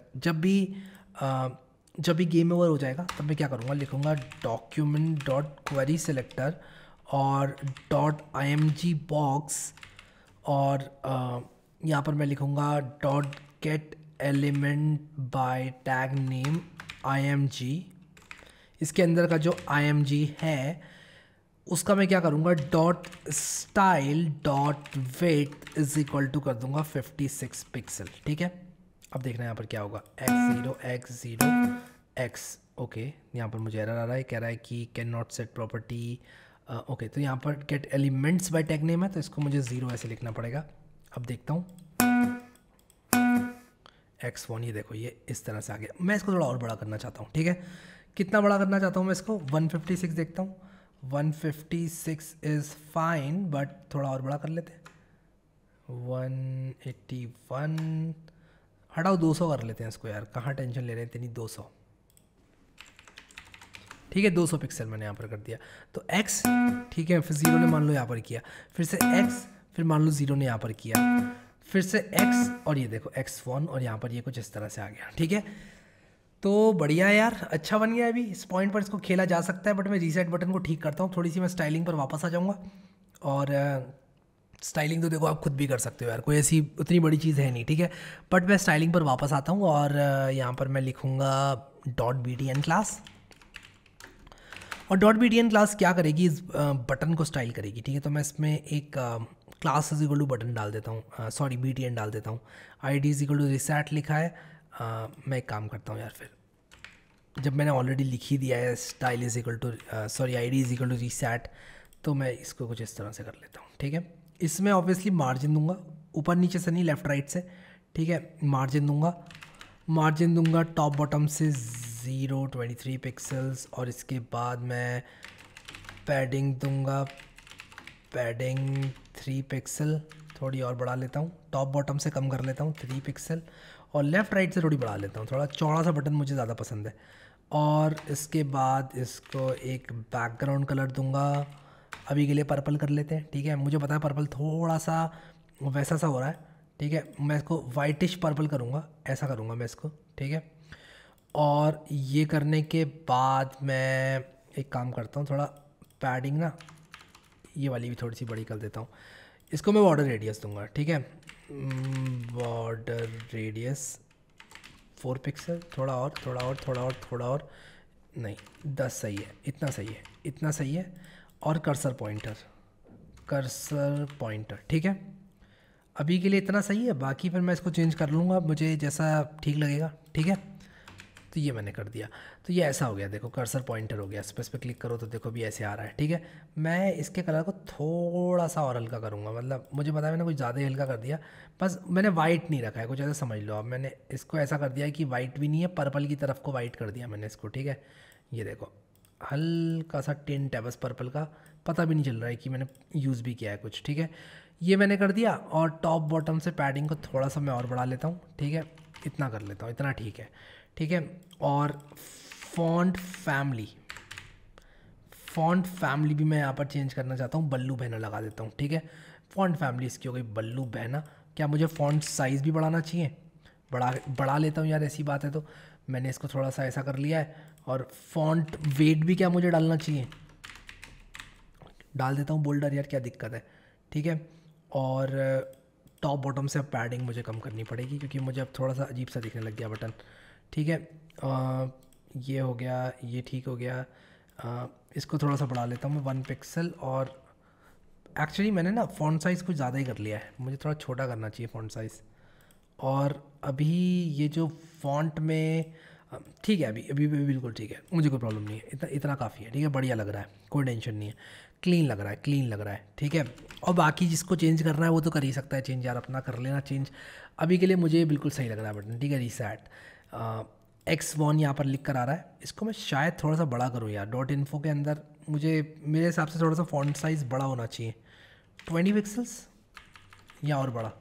B: जब भी गेम ओवर हो जाएगा तब मैं क्या करूँगा, लिखूँगा document.query selector और .img box, और यहाँ पर मैं लिखूँगा .get element by tag name img। इसके अंदर का जो img है उसका मैं क्या करूँगा, .style.width इज इक्वल टू कर दूँगा 56 पिक्सल, ठीक है। अब देखना यहाँ पर क्या होगा, x0 ओके। यहाँ पर मुझे एरर आ रहा है, कह रहा है कि can not set property, okay. तो यहाँ पर gate elements bye tag name है, तो इसको मुझे 0 ऐसे लिखना पड़ेगा। अब देखता हूँ x1, ये देखो ये इस तरह से आ गया। मैं इसको थोड़ा और बड़ा करना चाहता हूँ, ठीक है। कितना बड़ा करना चाहता हूँ मैं इसको, 156 देखता हूँ, 156 इज़ फाइन, बट थोड़ा और बड़ा कर लेते हैं, 181, हटाओ 200 कर लेते हैं इसको यार, कहाँ टेंशन ले रहे हैं इतनी, 200, ठीक है, 200 पिक्सल मैंने यहाँ पर कर दिया। तो x, ठीक है, फिर 0 ने मान लो यहाँ पर किया, फिर से x, फिर मान लो 0 ने यहाँ पर किया, फिर से x, और ये देखो x1, और यहाँ पर ये कुछ इस तरह से आ गया, ठीक है। तो बढ़िया यार, अच्छा बन गया। अभी इस पॉइंट पर इसको खेला जा सकता है, बट मैं रीसेट बटन को ठीक करता हूँ, थोड़ी सी मैं स्टाइलिंग पर वापस आ जाऊँगा। और स्टाइलिंग तो देखो आप खुद भी कर सकते हो यार, कोई ऐसी उतनी बड़ी चीज़ है नहीं, ठीक है। बट मैं स्टाइलिंग पर वापस आता हूँ, और यहाँ पर मैं लिखूँगा .btn क्लास, और .btn क्लास क्या करेगी, इस बटन को स्टाइल करेगी, ठीक है। तो मैं इसमें एक class is equal to button डाल देता हूँ, सॉरी btn डाल देता हूँ। id is equal to reset लिखा है, मैं एक काम करता हूँ यार, फिर जब मैंने ऑलरेडी लिख ही दिया है style is equal to sorry id is equal to reset, तो मैं इसको कुछ इस तरह से कर लेता हूँ, ठीक है। इसमें ऑब्वियसली मार्जिन दूंगा, ऊपर नीचे से नहीं, लेफ़्ट राइट से, ठीक है। मार्जिन दूंगा टॉप बॉटम से 0.23 पिक्सल्स, और इसके बाद मैं पैडिंग दूंगा, पैडिंग 3 पिक्सल, थोड़ी और बढ़ा लेता हूँ, टॉप बॉटम से कम कर लेता हूँ 3 पिक्सल, और लेफ़्ट राइट से थोड़ी बढ़ा लेता हूँ, थोड़ा चौड़ा सा बटन मुझे ज़्यादा पसंद है। और इसके बाद इसको एक बैकग्राउंड कलर दूंगा, अभी के लिए पर्पल कर लेते हैं, ठीक है। मुझे पता है पर्पल थोड़ा सा वैसा सा हो रहा है, ठीक है। मैं इसको वाइटिश पर्पल करूँगा, ऐसा करूँगा मैं इसको, ठीक है। और ये करने के बाद मैं एक काम करता हूँ, थोड़ा पैडिंग ना ये वाली भी थोड़ी सी बड़ी कर देता हूँ। इसको मैं बॉर्डर रेडियस दूंगा, ठीक है, बॉर्डर रेडियस 4 पिक्सल, थोड़ा और नहीं 10 सही है, इतना सही है। और कर्सर पॉइंटर, ठीक है। अभी के लिए इतना सही है, बाकी फिर मैं इसको चेंज कर लूँगा मुझे जैसा ठीक लगेगा, ठीक है। तो तो ये मैंने कर दिया, तो ये ऐसा हो गया, देखो कर्सर पॉइंटर हो गया, इस पर क्लिक करो तो देखो भी ऐसे आ रहा है। ठीक है, मैं इसके कलर को थोड़ा सा और हल्का करूँगा, मतलब मुझे पता है मैंने कुछ ज़्यादा ही हल्का कर दिया, बस मैंने वाइट नहीं रखा है, कुछ ऐसा समझ लो। अब मैंने इसको ऐसा कर दिया है कि वाइट भी नहीं है, पर्पल की तरफ को वाइट कर दिया मैंने इसको। ठीक है, ये देखो हल्का सा टिंट है बस पर्पल का, पता भी नहीं चल रहा है कि मैंने यूज़ भी किया है कुछ। ठीक है, ये मैंने कर दिया, और टॉप बॉटम से पैडिंग को थोड़ा सा मैं और बढ़ा लेता हूँ। ठीक है, इतना कर लेता हूँ, इतना ठीक है। ठीक है, और फॉन्ट फैमिली भी मैं यहाँ पर चेंज करना चाहता हूँ, बल्लू बहना लगा देता हूँ। ठीक है, फॉन्ट फैमिली इसकी हो गई बल्लू बहना। क्या मुझे फॉन्ट साइज़ भी बढ़ाना चाहिए? बढ़ा लेता हूँ यार, ऐसी बात है तो। मैंने इसको थोड़ा सा ऐसा कर लिया है, और फॉन्ट वेट भी क्या मुझे डालना चाहिए? डाल देता हूँ बोल्डर यार, क्या दिक्कत है। ठीक है, और टॉप बॉटम से अब पैडिंग मुझे कम करनी पड़ेगी, क्योंकि मुझे अब थोड़ा सा अजीब सा दिखने लग गया बटन। ठीक है, ये हो गया, ये ठीक हो गया। इसको थोड़ा सा बढ़ा लेता हूँ मैं 1 पिक्सल, और एक्चुअली मैंने ना फ़ॉन्ट साइज़ कुछ ज़्यादा ही कर लिया है, मुझे थोड़ा छोटा करना चाहिए फ़ॉन्ट साइज़। और अभी ये जो फ़ॉन्ट में ठीक है, अभी अभी अभी बिल्कुल ठीक है, मुझे कोई प्रॉब्लम नहीं है, इतना इतना काफ़ी है। ठीक है, बढ़िया लग रहा है, कोई टेंशन नहीं है, क्लीन लग रहा है, क्लीन लग रहा है। ठीक है, और बाकी जिसको चेंज करना है वो तो कर ही सकता है चेंज यार, अपना कर लेना चेंज। अभी के लिए मुझे बिल्कुल सही लग रहा है बटन। ठीक है, रीसेट X1 यहाँ पर लिख कर आ रहा है, इसको मैं शायद थोड़ा सा बड़ा करूँ यार। डॉट इन्फो के अंदर मुझे मेरे हिसाब से थोड़ा सा फॉन्ट साइज़ बड़ा होना चाहिए, 20 पिक्सल्स या और बड़ा,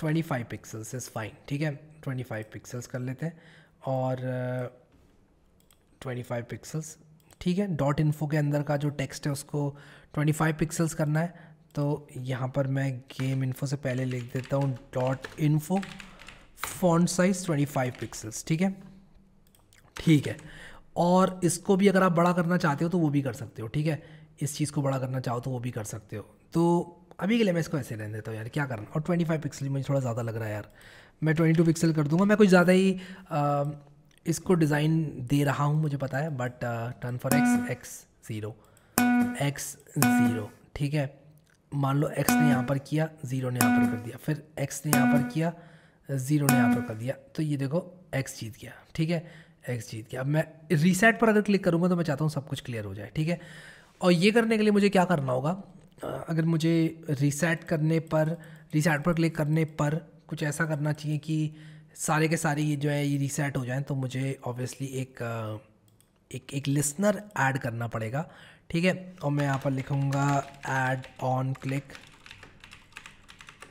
B: 25 पिक्सल्स इज़ फाइन। ठीक है, 25 पिक्सल्स कर लेते हैं, और 25 पिक्सल्स ठीक है। डॉट इन्फो के अंदर का जो टेक्स्ट है उसको 25 पिक्सल्स करना है, तो यहाँ पर मैं गेम इन्फो से पहले लिख देता हूँ dot info font size 25 pixels. ठीक है, ठीक है, और इसको भी अगर आप बड़ा करना चाहते हो तो वो भी कर सकते हो। ठीक है, इस चीज़ को बड़ा करना चाहो तो वो भी कर सकते हो। तो अभी के लिए मैं इसको ऐसे रहने देता हूँ यार, क्या करना। और 25 पिक्सल मुझे थोड़ा ज़्यादा लग रहा है यार, मैं 22 पिक्सल कर दूंगा। मैं कुछ ज़्यादा ही इसको डिज़ाइन दे रहा हूँ मुझे पता है, बट टर्न फॉर x0 ठीक है। मान लो x ने यहाँ पर किया, 0 ने यहाँ पर कर दिया, फिर x ने यहाँ पर किया, 0 ने यहाँ पर कर दिया, तो ये देखो x जीत गया। ठीक है, x जीत गया। अब मैं रीसेट पर अगर क्लिक करूँगा तो मैं चाहता हूँ सब कुछ क्लियर हो जाए। ठीक है, और ये करने के लिए मुझे क्या करना होगा, अगर मुझे रीसेट पर क्लिक करने पर कुछ ऐसा करना चाहिए कि सारे के सारे ये जो है ये रीसेट हो जाएं, तो मुझे ऑब्वियसली एक लिसनर ऐड करना पड़ेगा। ठीक है, और मैं यहाँ पर लिखूँगा add on click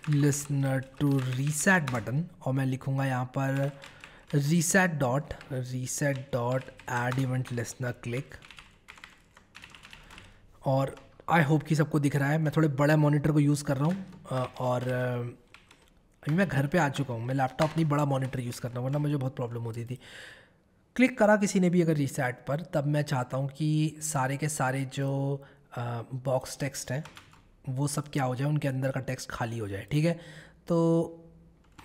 B: listener to reset button, और मैं लिखूँगा यहाँ पर reset dot add event listener click. और आई होप कि सबको दिख रहा है, मैं थोड़े बड़ा मॉनिटर को यूज़ कर रहा हूँ, और अभी मैं घर पे आ चुका हूँ, मैं लैपटॉप नहीं बड़ा मॉनिटर यूज़ करना, वरना मुझे बहुत प्रॉब्लम होती थी। क्लिक करा किसी ने भी अगर रीसेट पर, तब मैं चाहता हूँ कि सारे के सारे जो बॉक्स टेक्स्ट हैं वो सब क्या हो जाए, उनके अंदर का टेक्स्ट खाली हो जाए। ठीक है, तो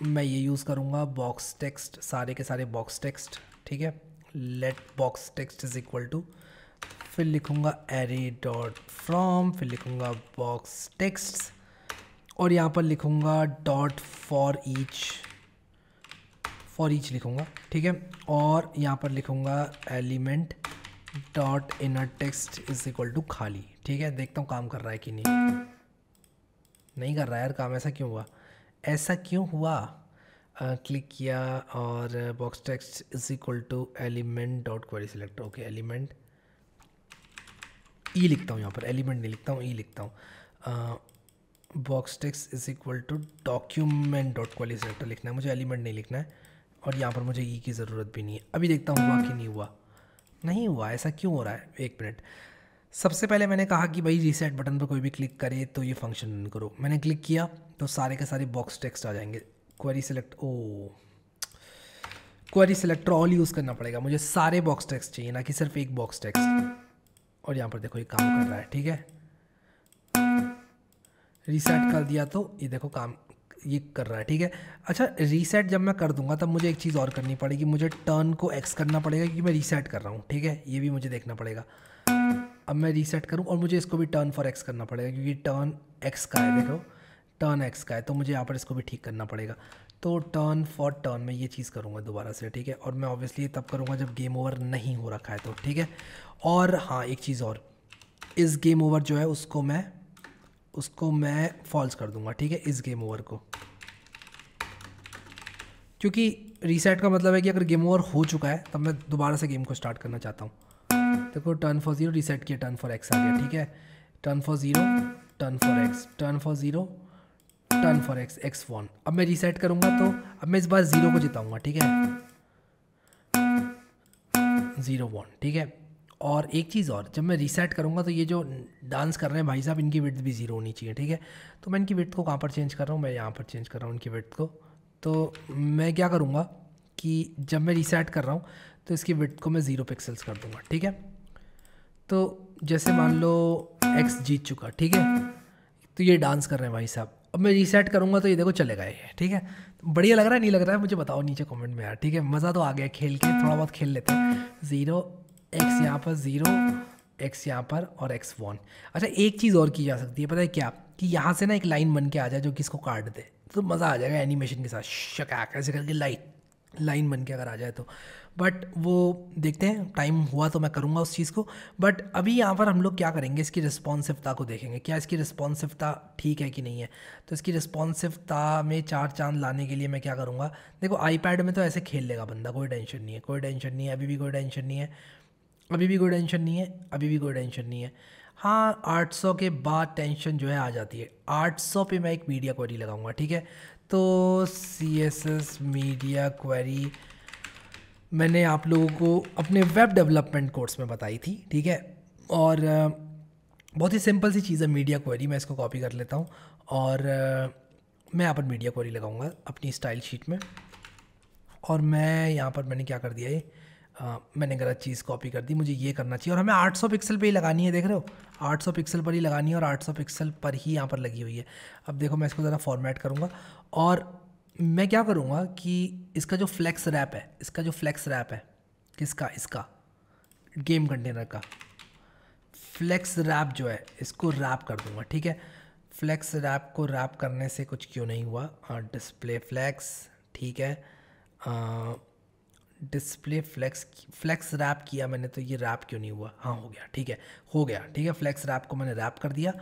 B: मैं ये यूज़ करूँगा बॉक्स टेक्स्ट, सारे के सारे बॉक्स टेक्स्ट। ठीक है, let box text is equal to, फिर लिखूँगा एरे डॉट फ्रॉम, फिर लिखूँगा बॉक्स टेक्स्ट, और यहाँ पर लिखूँगा डॉट फॉर ईच लिखूँगा। ठीक है, और यहाँ पर लिखूँगा element dot inner text is equal to खाली। ठीक है, देखता हूँ काम कर रहा है कि नहीं कर रहा है यार काम, ऐसा क्यों हुआ। क्लिक किया और box text is equal to element dot query selector. Okay, element E लिखता हूँ यहाँ पर, एलिमेंट नहीं लिखता हूँ, ई लिखता हूँ। Box text is equal to document dot query selector लिखना है मुझे, एलिमेंट नहीं लिखना है, और यहाँ पर मुझे ई की ज़रूरत भी नहीं है। अभी देखता हूँ हुआ कि नहीं हुआ, ऐसा क्यों हो रहा है। एक मिनट, सबसे पहले मैंने कहा कि भाई रीसेट बटन पर कोई भी क्लिक करे तो ये फंक्शन रन करो, मैंने क्लिक किया तो सारे के सारे बॉक्स टेक्स्ट आ जाएंगे। क्वेरी सिलेक्टर ऑल यूज़ करना पड़ेगा मुझे, सारे बॉक्स टेक्स्ट चाहिए, ना कि सिर्फ एक बॉक्स टेक्स्ट। और यहाँ पर देखो ये काम कर रहा है। ठीक है, रीसेट कर दिया तो ये देखो काम ये कर रहा है। ठीक है, अच्छा रीसेट जब मैं कर दूंगा तब मुझे एक चीज़ और करनी पड़ेगी, मुझे टर्न को एक्स करना पड़ेगा, क्योंकि मैं रीसेट कर रहा हूँ। ठीक है, ये भी मुझे देखना पड़ेगा। अब मैं रीसेट करूँ और मुझे इसको भी टर्न फॉर एक्स करना पड़ेगा, क्योंकि टर्न एक्स का है, देखो टर्न एक्स का है, तो मुझे यहाँ पर इसको भी ठीक करना पड़ेगा। तो टर्न फॉर टर्न मैं ये चीज़ करूँगा दोबारा से, ठीक है। और मैं ऑब्वियसली तब करूँगा जब गेम ओवर नहीं हो रखा है तो, ठीक है। और हाँ एक चीज़ और, इस गेम ओवर जो है उसको मैं फॉल्स कर दूँगा, ठीक है, इस गेम ओवर को, क्योंकि रीसेट का मतलब है कि अगर गेम ओवर हो चुका है तब मैं दोबारा से गेम को स्टार्ट करना चाहता हूँ। देखो टर्न फॉर 0 रीसेट किया, टर्न फॉर एक्स आ गया, ठीक है। Turn for 0, turn for x, turn for 0, turn for x, x one. अब मैं रीसेट करूँगा तो अब मैं इस बार 0 को जिताऊँगा, ठीक है, 0 1, ठीक है। और एक चीज़ और, जब मैं रीसेट करूँगा तो ये जो डांस कर रहे हैं भाई साहब इनकी विड्थ भी 0 होनी चाहिए, ठीक है। तो मैं इनकी विड्थ को कहाँ पर चेंज कर रहा हूँ, मैं यहाँ पर चेंज कर रहा हूँ इनकी विड्थ को। तो मैं क्या करूँगा कि जब मैं रीसेट कर रहा हूँ तो इसकी विड्थ को मैं 0 पिक्सल्स कर दूँगा, ठीक है। तो जैसे मान लो एक्स जीत चुका, ठीक है, तो ये डांस कर रहे हैं भाई साहब। अब मैं रीसेट करूँगा तो ये देखो चले गए, ठीक है। बढ़िया लग रहा है नहीं लग रहा है मुझे बताओ नीचे कमेंट में यार, ठीक है। मज़ा तो आ गया खेल के, थोड़ा बहुत खेल लेते हैं। 0 एक्स यहाँ पर, 0 एक्स यहाँ पर और एक्स 1। अच्छा एक चीज़ और की जा सकती है, पता है क्या, कि यहाँ से ना एक लाइन बन के आ जाए जो कि इसको काट दे, तो मज़ा आ जाएगा एनिमेशन के साथ, शकाक ऐसे करके लाइन बन के अगर आ जाए तो। बट वो देखते हैं, टाइम हुआ तो मैं करूँगा उस चीज़ को। बट अभी यहाँ पर हम लोग क्या करेंगे, इसकी रिस्पॉन्सिवता को देखेंगे, क्या इसकी रिस्पॉन्सिवता ठीक है कि नहीं है। तो इसकी रिस्पॉन्सिवता में 4 चांद लाने के लिए मैं क्या करूँगा, देखो आईपैड में तो ऐसे खेल लेगा बंदा, कोई टेंशन नहीं है, कोई टेंशन नहीं है, अभी भी कोई टेंशन नहीं है, अभी भी कोई टेंशन नहीं है, अभी भी कोई टेंशन नहीं है। हाँ 800 के बाद टेंशन जो है आ जाती है। 800 पे मैं एक मीडिया क्वेरी लगाऊंगा, ठीक है। तो CSS मीडिया क्वेरी मैंने आप लोगों को अपने वेब डेवलपमेंट कोर्स में बताई थी, ठीक है। और बहुत ही सिंपल सी चीज़ है मीडिया क्वेरी। मैं इसको कॉपी कर लेता हूँ और मैं यहाँ पर मीडिया क्वेरी लगाऊंगा अपनी स्टाइल शीट में। और मैं यहाँ पर मैंने क्या कर दिया, ये मैंने गलत चीज़ कॉपी कर दी, मुझे ये करना चाहिए। और हमें 800 पिक्सल पे ही लगानी है, देख रहे हो, 800 पिक्सल पर ही लगानी है और 800 पिक्सल पर ही यहाँ पर लगी हुई है। अब देखो मैं इसको ज़रा फॉर्मेट करूँगा और मैं क्या करूँगा कि इसका जो फ्लेक्स रैप है, इसका जो फ्लेक्स रैप है, किसका, इसका गेम कंटेनर का फ्लेक्स रैप जो है इसको रैप कर दूँगा, ठीक है। फ्लेक्स रैप को रैप करने से कुछ क्यों नहीं हुआ, डिस्प्ले फ्लेक्स, ठीक है, डिस्प्ले फ्लेक्स रैप किया मैंने तो ये रैप क्यों नहीं हुआ, हाँ हो गया, ठीक है, हो गया, ठीक है। फ्लेक्स रैप को मैंने रैप कर दिया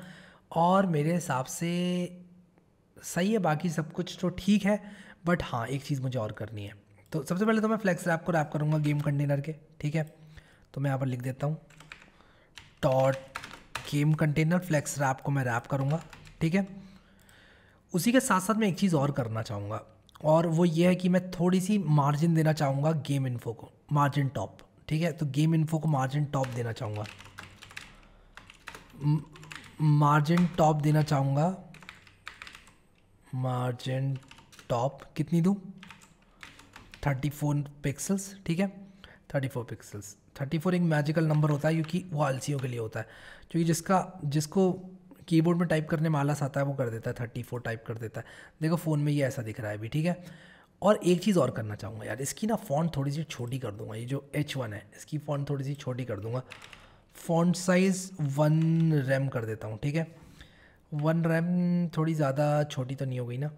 B: और मेरे हिसाब से सही है, बाकी सब कुछ तो ठीक है। बट हाँ एक चीज़ मुझे और करनी है। तो सबसे पहले तो मैं फ्लेक्स रैप को रैप करूँगा गेम कंटेनर के, ठीक है। तो मैं यहाँ पर लिख देता हूँ dot game container, flex wrap को मैं रैप करूँगा, ठीक है। उसी के साथ साथ मैं एक चीज़ और करना चाहूँगा और वो ये है कि मैं थोड़ी सी मार्जिन देना चाहूँगा गेम इन्फो को, मार्जिन टॉप, ठीक है। तो गेम इन्फो को मार्जिन टॉप देना चाहूँगा, मार्जिन टॉप देना चाहूँगा, मार्जिन टॉप कितनी दूँ, 34 पिक्सल्स, ठीक है, 34 पिक्सल्स। 34 एक मैजिकल नंबर होता है क्योंकि वो आलसियों के लिए होता है, क्योंकि जिसको कीबोर्ड में टाइप करने में आलस आता है वो कर देता है 34 टाइप कर देता है। देखो फ़ोन में ये ऐसा दिख रहा है अभी, ठीक है। और एक चीज़ और करना चाहूँगा यार, इसकी ना फ़ॉन्ट थोड़ी सी छोटी कर दूँगा, ये जो H1 है इसकी फ़ॉन्ट थोड़ी सी छोटी कर दूँगा। फ़ॉन्ट साइज़ 1 रैम कर देता हूँ, ठीक है। 1 रैम थोड़ी ज़्यादा छोटी तो नहीं हो गई ना,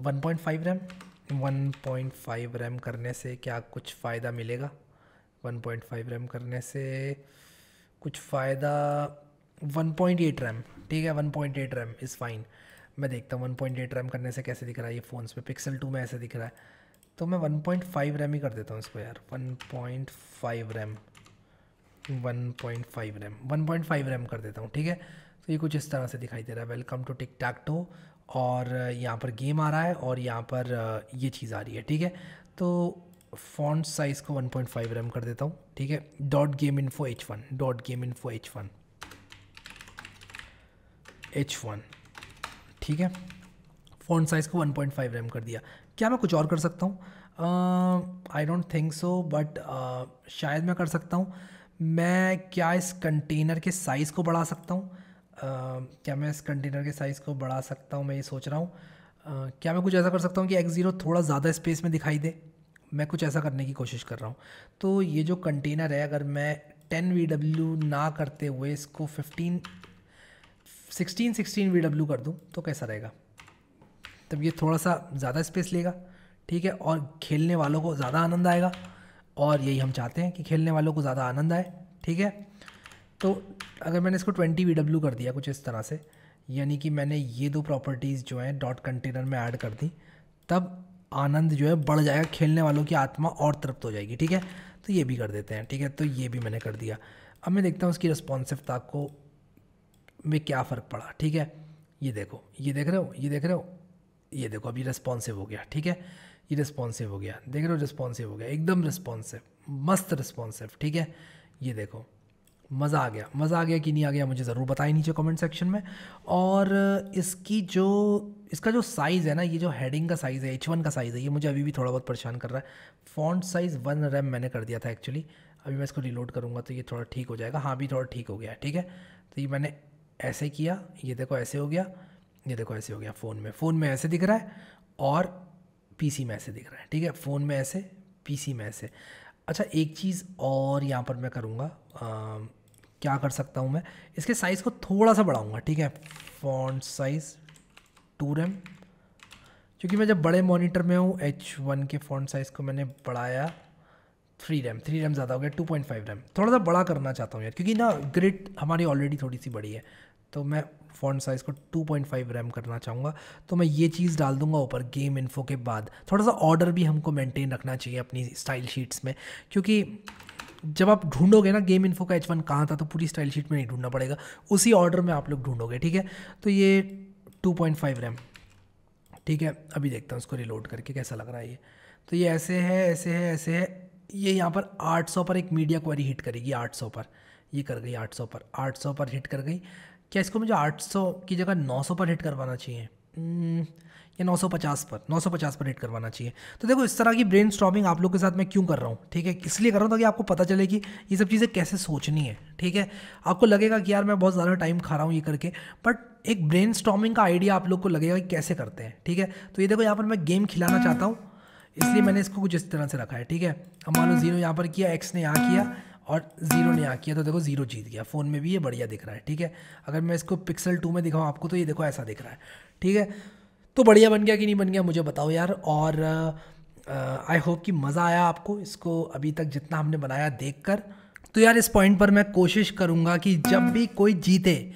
B: 1.5 रैम, 1.5 रैम करने से क्या कुछ फ़ायदा मिलेगा, 1.5 रैम करने से कुछ फ़ायदा, 1.8 रैम, ठीक है, 1.8 रैम इज़ फाइन। मैं देखता हूँ 1.8 रैम करने से कैसे दिख रहा है ये फ़ोन्स पे, पिक्सल 2 में ऐसे दिख रहा है। तो मैं 1.5 रैम ही कर देता हूँ इसको यार, 1.5 रैम, 1.5 रैम कर देता हूँ, ठीक है। तो ये कुछ इस तरह से दिखाई दे रहा है, welcome to tic tac toe. और यहाँ पर गेम आ रहा है और यहाँ पर ये चीज़ आ रही है, ठीक है। तो फॉन्ट साइज़ को 1.5 रैम कर देता हूँ, ठीक है। Dot game info H1, dot game info H1, ठीक है। फ़ॉन्ट साइज़ को 1.5 रैम कर दिया। क्या मैं कुछ और कर सकता हूँ, I don't think so, but शायद मैं कर सकता हूँ। मैं क्या इस कंटेनर के साइज़ को बढ़ा सकता हूँ, क्या मैं इस कंटेनर के साइज़ को बढ़ा सकता हूँ, मैं ये सोच रहा हूँ। क्या मैं कुछ ऐसा कर सकता हूँ कि X0 थोड़ा ज़्यादा स्पेस में दिखाई दे, मैं कुछ ऐसा करने की कोशिश कर रहा हूँ। तो ये जो कंटेनर है अगर मैं 10 VW ना करते हुए इसको 16 VW कर दूँ तो कैसा रहेगा, तब ये थोड़ा सा ज़्यादा स्पेस लेगा, ठीक है, और खेलने वालों को ज़्यादा आनंद आएगा, और यही हम चाहते हैं कि खेलने वालों को ज़्यादा आनंद आए, ठीक है। तो अगर मैंने इसको 20 VW कर दिया कुछ इस तरह से, यानी कि मैंने ये दो प्रॉपर्टीज़ जो हैं डॉट कंटेनर में ऐड कर दी, तब आनंद जो है बढ़ जाएगा, खेलने वालों की आत्मा और तृप्त हो जाएगी, ठीक है। तो ये भी कर देते हैं, ठीक है। तो ये भी मैंने कर दिया। अब मैं देखता हूँ उसकी रिस्पॉन्सिवता को में क्या फ़र्क पड़ा, ठीक है। ये देखो, ये देख रहे हो, ये देख रहे हो, ये देखो अभी रिस्पॉन्सिव हो गया, ठीक है। ये रिस्पॉन्सिव हो गया, देख रहे हो, रिस्पॉन्सिव हो गया, एकदम रिस्पॉन्सिव, मस्त रिस्पॉन्सिव, ठीक है। ये देखो, मज़ा आ गया। मज़ा आ गया कि नहीं आ गया मुझे ज़रूर बताएं नीचे कमेंट सेक्शन में। और इसका जो साइज़ है ना, ये जो हेडिंग का साइज़ है, H1 का साइज़ है, ये मुझे अभी भी थोड़ा बहुत परेशान कर रहा है। फॉन्ट साइज़ 1 रैम मैंने कर दिया था एक्चुअली। अभी मैं इसको रिलोड करूँगा तो ये थोड़ा ठीक हो जाएगा। हाँ, अभी थोड़ा ठीक हो गया, ठीक है। तो ये मैंने ऐसे किया, ये देखो ऐसे हो गया, ये देखो ऐसे हो गया। फ़ोन में ऐसे दिख रहा है और PC में ऐसे दिख रहा है, ठीक है। फ़ोन में ऐसे, PC में ऐसे। अच्छा, एक चीज़ और यहाँ पर मैं करूँगा, क्या कर सकता हूँ मैं, इसके साइज़ को थोड़ा सा बढ़ाऊँगा, ठीक है। फॉन्ट साइज़ 2 रैम, क्योंकि मैं जब बड़े मॉनिटर में हूँ, H1 के फॉन्ट साइज़ को मैंने बढ़ाया 3 रैम ज़्यादा हो गया, 2.5 रैम। थोड़ा सा बड़ा करना चाहता हूँ यार, क्योंकि ना ग्रिड हमारी ऑलरेडी थोड़ी सी बड़ी है, तो मैं फॉन्ट साइज़ को 2.5 रैम करना चाहूँगा। तो मैं ये चीज़ डाल दूँगा ऊपर गेम इन्फो के बाद। थोड़ा सा ऑर्डर भी हमको मेंटेन रखना चाहिए अपनी स्टाइल शीट्स में, क्योंकि जब आप ढूंढोगे ना गेम इन्फो का H1 कहाँ था, तो पूरी स्टाइल शीट में नहीं ढूंढना पड़ेगा, उसी ऑर्डर में आप लोग ढूंढोगे, ठीक है। तो ये 2.5 रैम, ठीक है। अभी देखता हूँ इसको रिलोड करके कैसा लग रहा है ये। तो ये ऐसे है, ऐसे है, ऐसे है। ये यहाँ पर 800 पर एक मीडिया क्वेरी हिट करेगी, 800 पर ये कर गई, 800 पर हिट कर गई। क्या इसको मुझे 800 की जगह 900 पर हिट करवाना चाहिए, या 950 पर हिट करवाना चाहिए? तो देखो, इस तरह की ब्रेन स्टॉर्मिंग आप लोग के साथ मैं क्यों कर रहा हूँ, ठीक है। इसलिए कर रहा हूँ ताकि आपको पता चले कि ये सब चीज़ें कैसे सोचनी है, ठीक है। आपको लगेगा कि यार मैं बहुत ज़्यादा टाइम खा रहा हूँ ये करके, बट एक ब्रेन स्टॉर्मिंग का आइडिया आप लोग को लगेगा कि कैसे करते हैं, ठीक है। तो ये देखो, यहाँ पर मैं गेम खिलाना चाहता हूँ, इसलिए मैंने इसको कुछ इस तरह से रखा है, ठीक है। अब मान लो 0 यहाँ पर किया, X ने यहाँ किया और 0 ने यहाँ किया, तो देखो 0 जीत गया। फ़ोन में भी ये बढ़िया दिख रहा है, ठीक है। अगर मैं इसको पिक्सल 2 में दिखाऊँ आपको, तो ये देखो ऐसा दिख रहा है, ठीक है। तो बढ़िया बन गया कि नहीं बन गया मुझे बताओ यार। और आई होप कि मज़ा आया आपको इसको अभी तक जितना हमने बनाया देखकर। तो यार इस पॉइंट पर मैं कोशिश करूँगा कि जब भी कोई जीते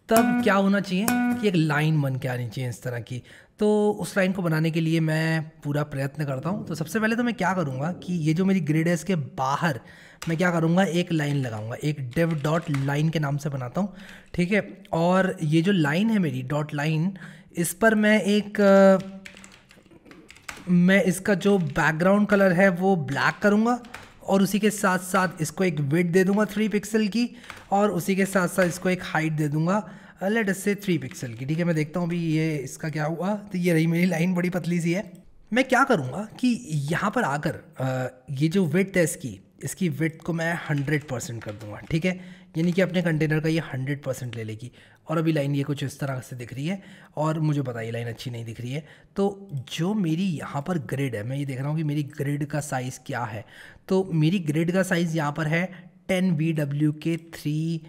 B: तब क्या होना चाहिए कि एक लाइन बन के आनी चाहिए इस तरह की। तो उस लाइन को बनाने के लिए मैं पूरा प्रयत्न करता हूँ। तो सबसे पहले तो मैं क्या करूँगा कि ये जो मेरी ग्रिड है इसके बाहर मैं क्या करूँगा, एक लाइन लगाऊँगा, एक div डॉट लाइन के नाम से बनाता हूँ, ठीक है। और ये जो लाइन है मेरी डॉट लाइन, इस पर मैं इसका जो बैकग्राउंड कलर है वो ब्लैक करूँगा, और उसी के साथ साथ इसको एक विड्थ दे दूँगा 3 पिक्सल की, और उसी के साथ साथ इसको एक हाइट दे दूँगा लेट अस से 3 पिक्सल की, ठीक है। मैं देखता हूँ अभी ये इसका क्या हुआ। तो ये रही मेरी लाइन, बड़ी पतली सी है। मैं क्या करूँगा कि यहाँ पर आकर ये जो विड्थ है इसकी विड्थ को मैं 100% कर दूँगा, ठीक है। यानी कि अपने कंटेनर का ये 100% ले लेगी। और अभी लाइन ये कुछ इस तरह से दिख रही है, और मुझे पता ये लाइन अच्छी नहीं दिख रही है। तो जो मेरी यहाँ पर ग्रिड है, मैं ये देख रहा हूँ कि मेरी ग्रिड का साइज़ क्या है। तो मेरी ग्रिड का साइज़ यहाँ पर है 10 VW के 3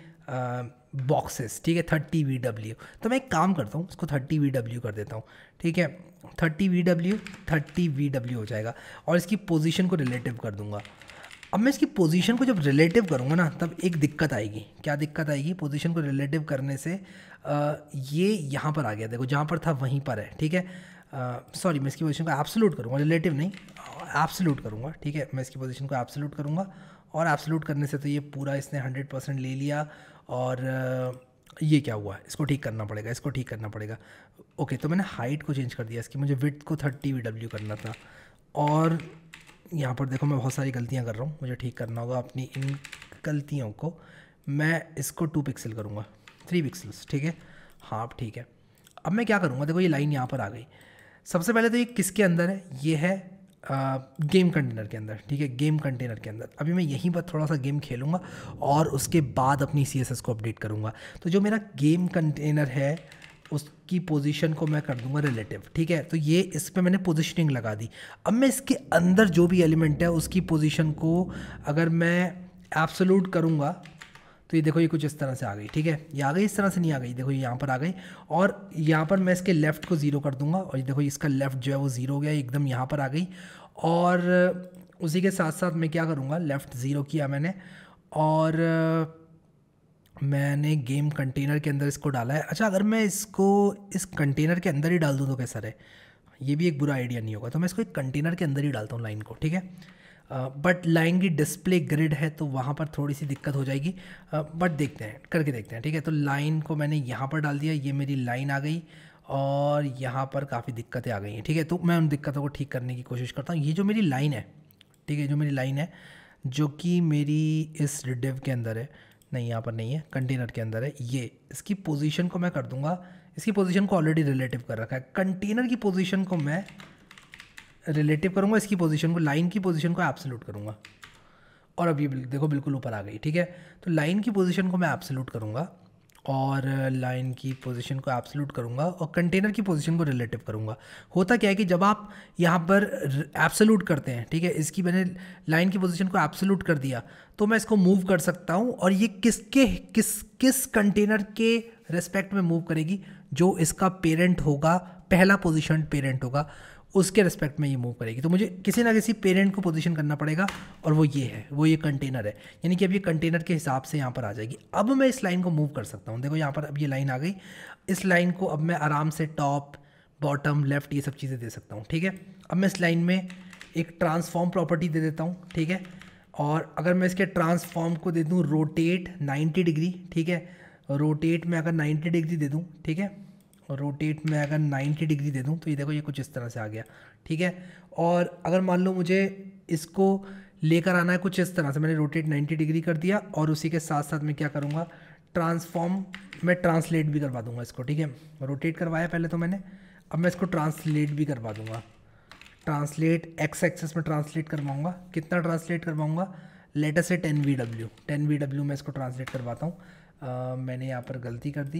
B: बॉक्सेस, ठीक है, 30 VW। तो मैं एक काम करता हूँ, इसको 30 VW कर देता हूँ, ठीक है। 30 VW हो जाएगा, और इसकी पोजीशन को रिलेटिव कर दूंगा। अब मैं इसकी पोजीशन को जब रिलेटिव करूँगा ना, तब एक दिक्कत आएगी। क्या दिक्कत आएगी? पोजीशन को रिलेटिव करने से ये यहाँ पर आ गया, देखो जहाँ पर था वहीं पर है, ठीक है। सॉरी, मैं इसकी पोजीशन को एब्सोल्यूट करूँगा, रिलेटिव नहीं, एब्सोल्यूट करूँगा, ठीक है। मैं इसकी पोजीशन को एब्सोल्यूट करूँगा, और एब्सोल्यूट करने से तो ये पूरा इसने 100% ले लिया। और ये क्या हुआ, इसको ठीक करना पड़ेगा, ओके। तो मैंने हाइट को चेंज कर दिया इसकी, मुझे विड्थ को 30 VW करना था। और यहाँ पर देखो मैं बहुत सारी गलतियाँ कर रहा हूँ, मुझे ठीक करना होगा अपनी इन गलतियों को। मैं इसको 2 पिक्सल करूँगा, 3 पिक्सल्स, ठीक है। हाँ, ठीक है। अब मैं क्या करूँगा, देखो ये लाइन यहाँ पर आ गई। सबसे पहले तो ये किसके अंदर है, ये है गेम कंटेनर के अंदर, ठीक है, गेम कंटेनर के अंदर। अभी मैं यहीं पर थोड़ा सा गेम खेलूँगा और उसके बाद अपनी CSS को अपडेट करूँगा। तो जो मेरा गेम कंटेनर है उसकी पोजीशन को मैं कर दूंगा रिलेटिव, ठीक है। तो ये इस पर मैंने पोजीशनिंग लगा दी। अब मैं इसके अंदर जो भी एलिमेंट है उसकी पोजीशन को अगर मैं एब्सोल्यूट करूँगा तो ये देखो ये कुछ इस तरह से आ गई, ठीक है। ये आ गई, इस तरह से नहीं आ गई, देखो ये यहाँ पर आ गई। और यहाँ पर मैं इसके लेफ़्ट को 0 कर दूंगा और ये देखो इसका लेफ़्ट जो है वो 0 हो गया, एकदम यहाँ पर आ गई। और उसी के साथ साथ मैं क्या करूँगा, लेफ़्ट 0 किया मैंने और मैंने गेम कंटेनर के अंदर इसको डाला है। अच्छा, अगर मैं इसको इस कंटेनर के अंदर ही डाल दूँ तो कैसा रहे, ये भी एक बुरा आइडिया नहीं होगा। तो मैं इसको एक कंटेनर के अंदर ही डालता हूँ लाइन को, ठीक है। बट लाइन की डिस्प्ले ग्रिड है तो वहाँ पर थोड़ी सी दिक्कत हो जाएगी, बट देखते हैं, करके देखते हैं, ठीक है। तो लाइन को मैंने यहाँ पर डाल दिया, ये मेरी लाइन आ गई और यहाँ पर काफ़ी दिक्कतें आ गई हैं, ठीक है। तो मैं उन दिक्कतों को ठीक करने की कोशिश करता हूँ। ये जो मेरी लाइन है, ठीक है, जो मेरी लाइन है जो कि मेरी इस डिव के अंदर है, नहीं यहाँ पर नहीं है, कंटेनर के अंदर है, ये इसकी पोजीशन को मैं कर दूंगा, इसकी पोजीशन को ऑलरेडी रिलेटिव कर रखा है। कंटेनर की पोजीशन को मैं रिलेटिव करूँगा, इसकी पोजीशन को, लाइन की पोजीशन को एब्सोल्यूट करूँगा और अब ये देखो बिल्कुल ऊपर आ गई, ठीक है। तो लाइन की पोजीशन को मैं एब्सोल्यूट करूँगा और लाइन की पोजीशन को एब्सोल्यूट करूँगा और कंटेनर की पोजीशन को रिलेटिव करूँगा। होता क्या है कि जब आप यहाँ पर एब्सोल्यूट करते हैं, ठीक है, इसकी मैंने लाइन की पोजीशन को एब्सोल्यूट कर दिया तो मैं इसको मूव कर सकता हूँ और ये किस कंटेनर के रेस्पेक्ट में मूव करेगी, जो इसका पेरेंट होगा, पहला पोजीशन पेरेंट होगा, उसके रेस्पेक्ट में ये मूव करेगी। तो मुझे किसी ना किसी पेरेंट को पोजीशन करना पड़ेगा और वो ये है, वो ये कंटेनर है, यानी कि अब ये कंटेनर के हिसाब से यहाँ पर आ जाएगी। अब मैं इस लाइन को मूव कर सकता हूँ, देखो यहाँ पर अब ये लाइन आ गई। इस लाइन को अब मैं आराम से टॉप, बॉटम, लेफ्ट ये सब चीज़ें दे सकता हूँ, ठीक है। अब मैं इस लाइन में एक ट्रांसफॉर्म प्रॉपर्टी दे देता हूँ, ठीक है। और अगर मैं इसके ट्रांसफॉर्म को दे दूँ रोटेट 90 डिग्री, ठीक है, रोटेट में अगर 90 डिग्री दे दूँ, ठीक है, और रोटेट में अगर 90 डिग्री दे दूं तो ये देखो ये कुछ इस तरह से आ गया, ठीक है। और अगर मान लो मुझे इसको लेकर आना है कुछ इस तरह से, मैंने रोटेट 90 डिग्री कर दिया और उसी के साथ साथ मैं क्या करूँगा, ट्रांसफॉर्म में ट्रांसलेट भी करवा दूंगा इसको, ठीक है। रोटेट करवाया पहले तो मैंने, अब मैं इसको ट्रांसलेट भी करवा दूंगा। ट्रांसलेट एक्स एक्सेस में ट्रांसलेट करवाऊँगा, कितना ट्रांसलेट करवाऊँगा, लेटर से 10 VW मैं इसको ट्रांसलेट करवाता हूँ। मैंने यहाँ पर गलती कर दी,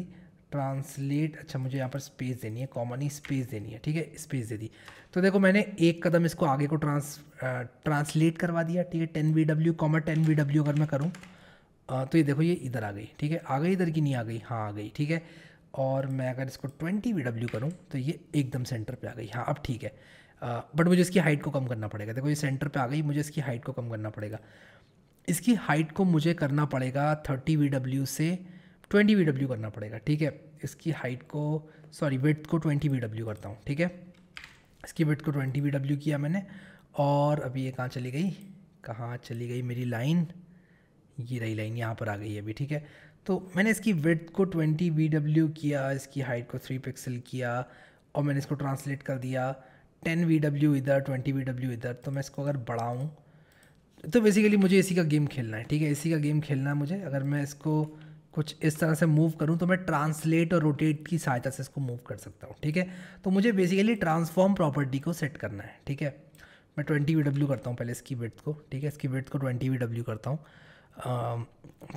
B: ट्रांसलेट, अच्छा मुझे यहाँ पर स्पेस देनी है, कॉमन ही स्पेस देनी है, ठीक है, स्पेस दे दी। तो देखो मैंने एक कदम इसको आगे को ट्रांसलेट करवा दिया, ठीक है। 10 VW, 10 VW अगर मैं करूँ तो ये देखो ये इधर आ गई, ठीक है। आ गई इधर की नहीं आ गई, हाँ आ गई, ठीक है। और मैं अगर इसको 20 VW करूँ तो ये एकदम सेंटर पे आ गई, हाँ अब ठीक है। बट मुझे इसकी हाइट को कम करना पड़ेगा, देखो ये सेंटर पे आ गई, मुझे इसकी हाइट को कम करना पड़ेगा। इसकी हाइट को मुझे करना पड़ेगा 30 VW से 20 VW करना पड़ेगा, ठीक है। इसकी हाइट को, सॉरी विड्थ को 20 VW करता हूँ, ठीक है। इसकी विड्थ को 20 VW किया मैंने और अभी ये कहाँ चली गई, कहाँ चली गई मेरी लाइन, ये रही लाइन, यहाँ पर आ गई अभी, ठीक है। तो मैंने इसकी विड्थ को 20 VW किया, इसकी हाइट को 3 पिक्सल किया और मैंने इसको ट्रांसलेट कर दिया 10 VW इधर, 20 VW इधर। तो मैं इसको अगर बढ़ाऊँ तो बेसिकली मुझे इसी का गेम खेलना है, ठीक है, इसी का गेम खेलना है मुझे। अगर मैं इसको कुछ इस तरह से मूव करूं तो मैं ट्रांसलेट और रोटेट की सहायता से इसको मूव कर सकता हूं, ठीक है। तो मुझे बेसिकली ट्रांसफॉर्म प्रॉपर्टी को सेट करना है, ठीक है। मैं 20 VW करता हूं पहले इसकी विड्थ को, ठीक है, इसकी विड्थ को 20 VW करता हूं।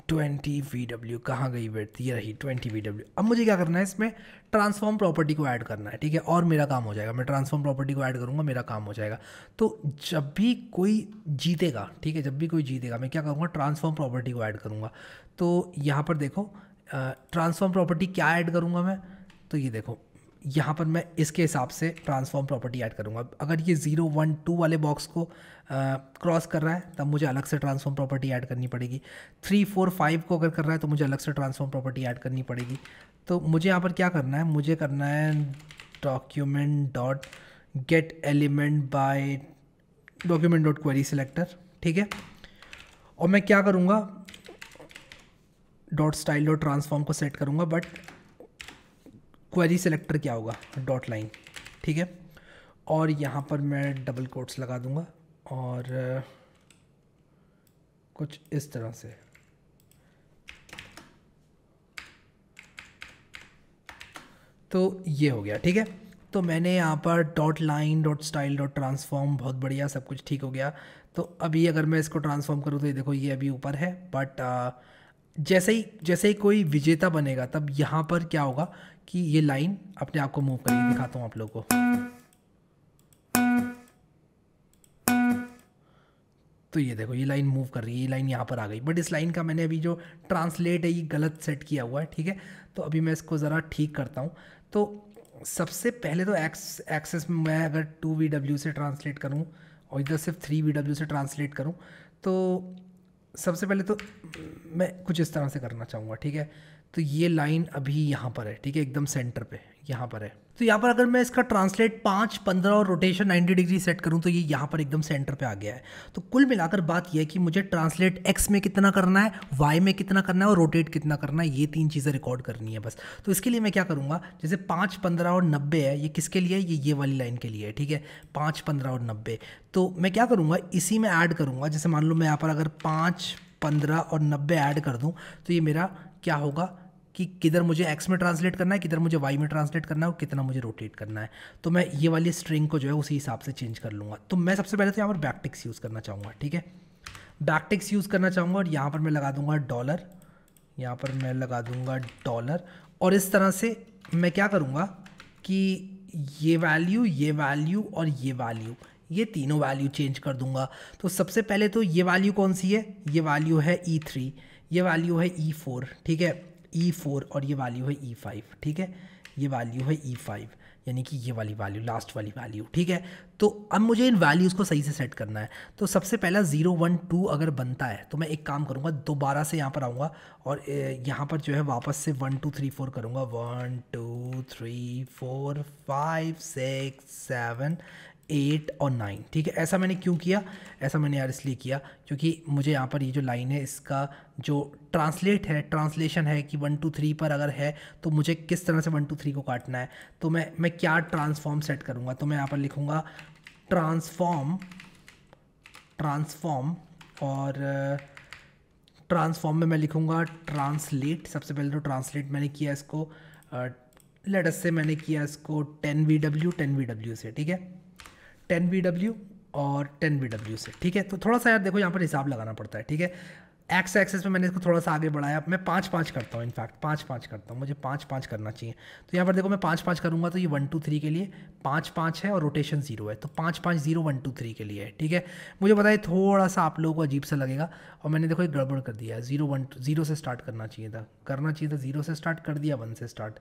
B: 20 VW कहाँ गई विड्थ, ये रही 20 VW। अब मुझे क्या करना है, इसमें ट्रांसफॉर्म प्रॉपर्टी को ऐड करना है, ठीक है, और मेरा काम हो जाएगा। मैं ट्रांसफॉर्म प्रॉपर्टी को ऐड करूँगा, मेरा काम हो जाएगा। तो जब भी कोई जीतेगा, ठीक है, जब भी कोई जीतेगा मैं क्या करूँगा, ट्रांसफॉर्म प्रॉपर्टी को ऐड करूँगा। तो यहाँ पर देखो ट्रांसफॉर्म प्रॉपर्टी क्या ऐड करूँगा मैं, तो ये देखो यहाँ पर मैं इसके हिसाब से ट्रांसफॉर्म प्रॉपर्टी ऐड करूँगा। अगर ये 0, 1, 2 वाले बॉक्स को क्रॉस कर रहा है तब मुझे अलग से ट्रांसफॉर्म प्रॉपर्टी ऐड करनी पड़ेगी। 3, 4, 5 को अगर कर रहा है तो मुझे अलग से ट्रांसफॉर्म प्रॉपर्टी ऐड करनी पड़ेगी। तो मुझे यहाँ पर क्या करना है, मुझे करना है document dot gate element by document dot query selector, ठीक है। और मैं क्या करूँगा, डॉट स्टाइल डॉट ट्रांसफॉर्म को सेट करूँगा, बट क्वेरी सिलेक्टर क्या होगा, डॉट लाइन, ठीक है। और यहाँ पर मैं डबल कोट्स लगा दूँगा और कुछ इस तरह से। तो ये हो गया, ठीक है। तो मैंने यहाँ पर dot line dot style dot transform, बहुत बढ़िया, सब कुछ ठीक हो गया। तो अभी अगर मैं इसको ट्रांसफॉर्म करूँ तो ये देखो ये अभी ऊपर है, बट जैसे ही कोई विजेता बनेगा तब यहाँ पर क्या होगा कि ये लाइन अपने आप को मूव करेगी। दिखाता हूँ आप लोगों को। तो ये देखो ये लाइन मूव कर रही है, ये लाइन यहाँ पर आ गई, बट इस लाइन का मैंने अभी जो ट्रांसलेट है ये गलत सेट किया हुआ है, ठीक है। तो अभी मैं इसको ज़रा ठीक करता हूँ। तो सबसे पहले तो एक्सेस में मैं अगर 2VW से ट्रांसलेट करूँ और इधर सिर्फ 3VW से ट्रांसलेट करूँ, तो सबसे पहले तो मैं कुछ इस तरह से करना चाहूँगा, ठीक है। तो ये लाइन अभी यहाँ पर है, ठीक है, एकदम सेंटर पे यहाँ पर है। तो यहाँ पर अगर मैं इसका ट्रांसलेट 5, 15 और रोटेशन 90 डिग्री सेट करूँ तो ये यहाँ पर एकदम सेंटर पे आ गया है। तो कुल मिलाकर बात यह है कि मुझे ट्रांसलेट एक्स में कितना करना है, वाई में कितना करना है और रोटेट कितना करना है, ये 3 चीज़ें रिकॉर्ड करनी है बस। तो इसके लिए मैं क्या करूँगा, जैसे 5, 15 और 90 है, ये किसके लिए है, ये वाली लाइन के लिए है, ठीक है, 5, 15 और 90। तो मैं क्या करूँगा, इसी में ऐड करूँगा। जैसे मान लो मैं यहाँ पर अगर 5, 15 और 90 ऐड कर दूँ तो ये मेरा क्या होगा कि किधर मुझे एक्स में ट्रांसलेट करना है, किधर मुझे वाई में ट्रांसलेट करना है और कितना मुझे रोटेट करना है। तो मैं ये वाली स्ट्रिंग को जो है उसी हिसाब से चेंज कर लूँगा। तो मैं सबसे पहले तो यहाँ पर बैकटिक्स यूज़ करना चाहूँगा, ठीक है, बैकटिक्स यूज़ करना चाहूँगा और यहाँ पर मैं लगा दूँगा डॉलर, यहाँ पर मैं लगा दूँगा डॉलर। और इस तरह से मैं क्या करूँगा कि ये वैल्यू और ये वैल्यू, ये तीनों वैल्यू चेंज कर दूंगा। तो सबसे पहले तो ये वैल्यू कौन सी है, ये वैल्यू है E3, ये वैल्यू है E4, ठीक है, E4 और ये वैल्यू है E5, ठीक है, ये वैल्यू है E5, यानी कि ये वाली वैल्यू, लास्ट वाली वैल्यू, ठीक है। तो अब मुझे इन वैल्यूज़ को सही से सेट करना है। तो सबसे पहला 0, 1, 2 अगर बनता है तो मैं एक काम करूँगा, दोबारा से यहाँ पर आऊँगा और यहाँ पर जो है वापस से 1, 2, 3, 4 करूँगा, 1, 2, 3, 4, 5, 6, 7, 8 और 9, ठीक है। ऐसा मैंने क्यों किया, ऐसा मैंने यार इसलिए किया क्योंकि मुझे यहाँ पर ये जो लाइन है इसका जो ट्रांसलेशन है कि 1, 2, 3 पर अगर है तो मुझे किस तरह से 1, 2, 3 को काटना है। तो मैं क्या ट्रांसफॉर्म सेट करूँगा, तो मैं यहाँ पर लिखूँगा ट्रांसफॉर्म और ट्रांसफॉर्म में मैं लिखूँगा ट्रांसलेट। सबसे पहले तो ट्रांसलेट मैंने किया इसको, लेट अस से मैंने किया इसको 10VW से, ठीक है, 10VW और 10VW से, ठीक है। तो थोड़ा सा यार देखो यहाँ पर हिसाब लगाना पड़ता है, ठीक है। एक्स एक्सेस में मैंने इसको थोड़ा सा आगे बढ़ाया, मैं 5-5 करता हूँ, इनफैक्ट 5-5 करता हूँ, मुझे 5-5 करना चाहिए। तो यहाँ पर देखो मैं 5-5 करूँगा तो ये 1, 2, 3 के लिए 5-5 है और रोटेशन 0 है, तो 5-5, 0, 1, 2, 3 के लिए है, ठीक है। मुझे पता है थोड़ा सा आप लोगों को अजीब सा लगेगा और मैंने देखो एक गड़बड़ कर दिया है, 0, 1, 0 से स्टार्ट करना चाहिए था, 0 से स्टार्ट कर दिया, 1 से स्टार्ट,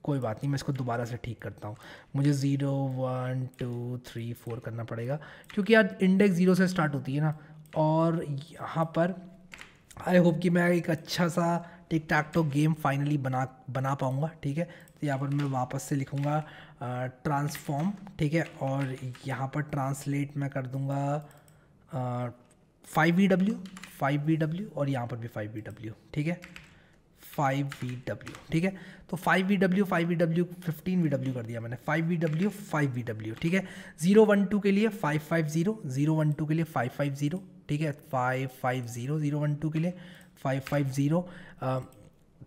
B: कोई बात नहीं, मैं इसको दोबारा से ठीक करता हूँ। मुझे 0, 1, 2, 3, 4 करना पड़ेगा क्योंकि यार इंडेक्स 0 से स्टार्ट होती है ना। और यहाँ पर आई होप कि मैं एक अच्छा सा टिक टैक टो गेम फाइनली बना पाऊँगा, ठीक है। तो यहाँ पर मैं वापस से लिखूँगा ट्रांसफॉर्म, ठीक है, और यहाँ पर ट्रांसलेट मैं कर दूँगा 5VW और यहाँ पर भी 5VW, ठीक है, 5VW, ठीक है। तो 5VW 15VW कर दिया मैंने, 5VW, ठीक है। 0, 1, 2 के लिए 550, 0, 1, 2 के लिए 550, ठीक है, 550, 0, 1, 2 के लिए 550।